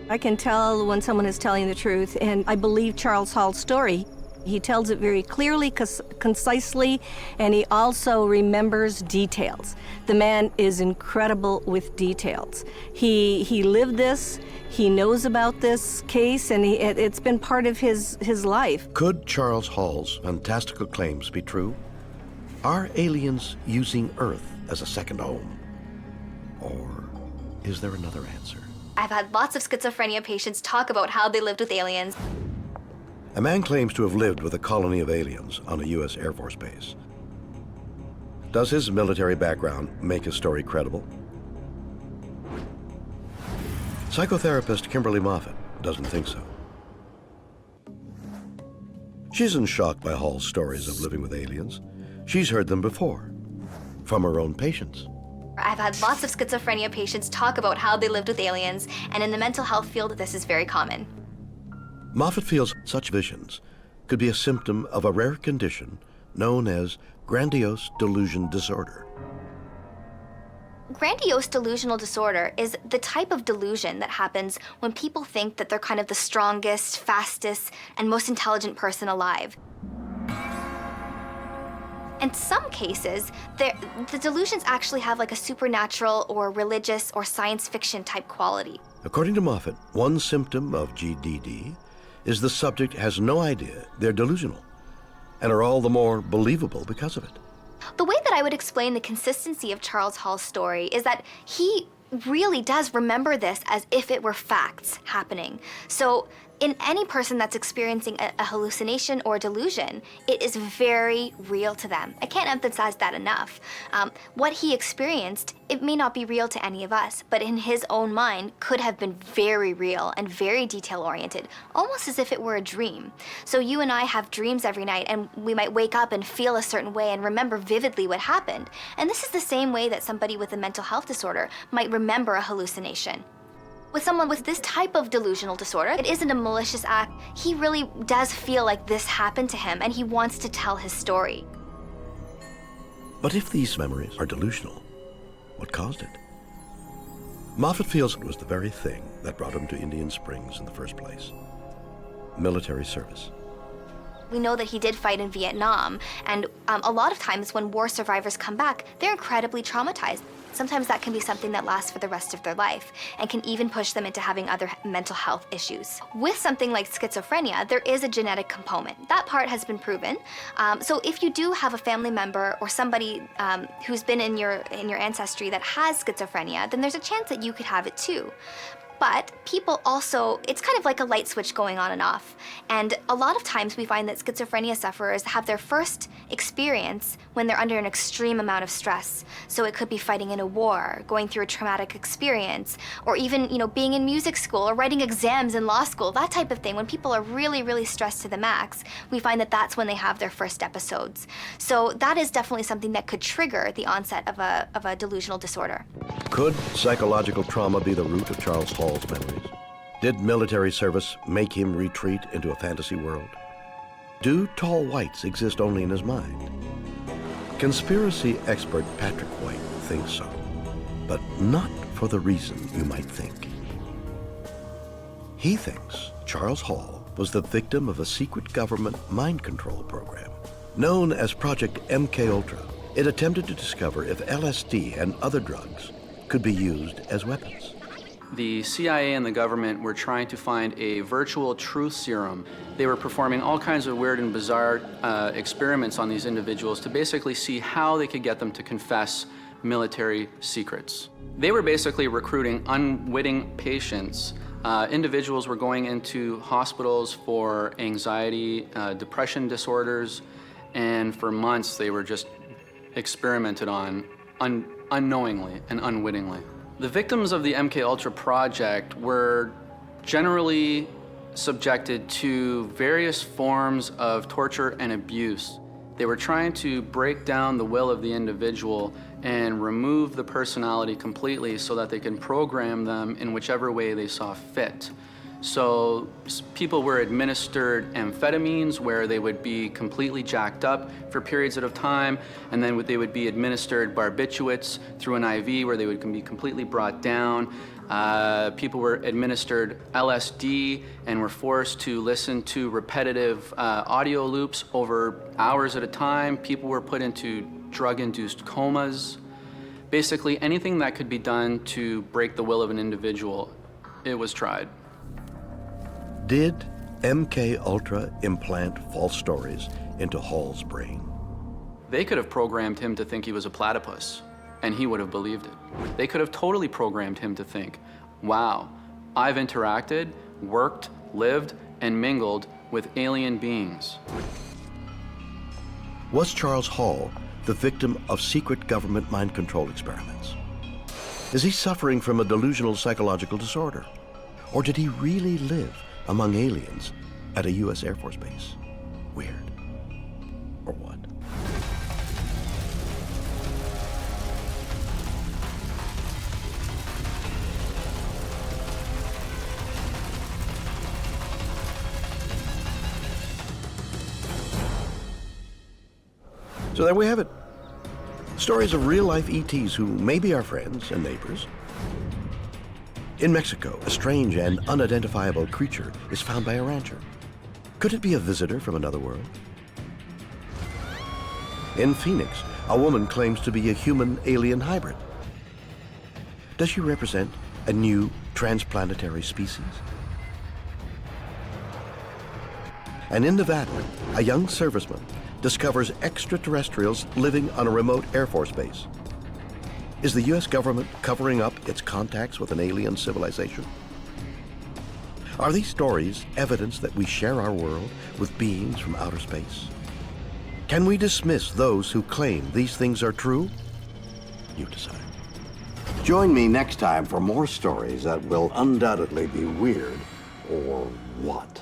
I can tell when someone is telling the truth, and I believe Charles Hall's story. He tells it very clearly, concisely, and he also remembers details. The man is incredible with details. He lived this, he knows about this case, and it's been part of his life. Could Charles Hall's fantastical claims be true? Are aliens using Earth as a second home? Or is there another answer? I've had lots of schizophrenia patients talk about how they lived with aliens. A man claims to have lived with a colony of aliens on a U.S. Air Force base. Does his military background make his story credible? Psychotherapist Kimberly Moffat doesn't think so. She isn't shocked by Hall's stories of living with aliens. She's heard them before, from her own patients. I've had lots of schizophrenia patients talk about how they lived with aliens, and in the mental health field, this is very common. Moffat feels such visions could be a symptom of a rare condition known as grandiose delusion disorder. Grandiose delusional disorder is the type of delusion that happens when people think that they're kind of the strongest, fastest, and most intelligent person alive. In some cases, the delusions actually have like a supernatural or religious or science fiction type quality. According to Moffat, one symptom of GDD is the subject has no idea they're delusional and are all the more believable because of it. The way that I would explain the consistency of Charles Hall's story is that he really does remember this as if it were facts happening. So in any person that's experiencing a hallucination or delusion, it is very real to them. I can't emphasize that enough. What he experienced, it may not be real to any of us, but in his own mind could have been very real and very detail-oriented, almost as if it were a dream. So you and I have dreams every night, and we might wake up and feel a certain way and remember vividly what happened. And this is the same way that somebody with a mental health disorder might remember a hallucination. With someone with this type of delusional disorder, it isn't a malicious act. He really does feel like this happened to him, and he wants to tell his story. But if these memories are delusional, what caused it? Moffat feels it was the very thing that brought him to Indian Springs in the first place: military service. We know that he did fight in Vietnam, and a lot of times when war survivors come back, they're incredibly traumatized. Sometimes that can be something that lasts for the rest of their life and can even push them into having other mental health issues. With something like schizophrenia, there is a genetic component. That part has been proven. So if you do have a family member or somebody who's been in your ancestry that has schizophrenia, then there's a chance that you could have it too. But people also, it's kind of like a light switch going on and off. And a lot of times we find that schizophrenia sufferers have their first experience when they're under an extreme amount of stress. So it could be fighting in a war, going through a traumatic experience, or even, being in music school or writing exams in law school, that type of thing. When people are really, really stressed to the max, we find that that's when they have their first episodes. So that is definitely something that could trigger the onset of a delusional disorder. Could psychological trauma be the root of Charles Hall's memories? Did military service make him retreat into a fantasy world? Do tall whites exist only in his mind? Conspiracy expert Patrick White thinks so, but not for the reason you might think. He thinks Charles Hall was the victim of a secret government mind control program known as Project MKUltra. It attempted to discover if LSD and other drugs could be used as weapons. The CIA and the government were trying to find a virtual truth serum. They were performing all kinds of weird and bizarre experiments on these individuals to basically see how they could get them to confess military secrets. They were basically recruiting unwitting patients. Individuals were going into hospitals for anxiety, depression disorders, and for months they were just experimented on unknowingly and unwittingly. The victims of the MKUltra project were generally subjected to various forms of torture and abuse. They were trying to break down the will of the individual and remove the personality completely so that they can program them in whichever way they saw fit. So people were administered amphetamines where they would be completely jacked up for periods of time, and then they would be administered barbiturates through an IV where they would be completely brought down. People were administered LSD and were forced to listen to repetitive audio loops over hours at a time. People were put into drug-induced comas. Basically, anything that could be done to break the will of an individual, it was tried. Did MKUltra implant false stories into Hall's brain? They could have programmed him to think he was a platypus, and he would have believed it. They could have totally programmed him to think, wow, I've interacted, worked, lived, and mingled with alien beings. Was Charles Hall the victim of secret government mind control experiments? Is he suffering from a delusional psychological disorder? Or did he really live among aliens at a U.S. Air Force base? Weird. Or what? So there we have it. Stories of real-life ETs who may be our friends and neighbors. In Mexico, a strange and unidentifiable creature is found by a rancher. Could it be a visitor from another world? In Phoenix, a woman claims to be a human-alien hybrid. Does she represent a new transplanetary species? And in Nevada, a young serviceman discovers extraterrestrials living on a remote Air Force base. Is the U.S. government covering up its contacts with an alien civilization? Are these stories evidence that we share our world with beings from outer space? Can we dismiss those who claim these things are true? You decide. Join me next time for more stories that will undoubtedly be weird, or what?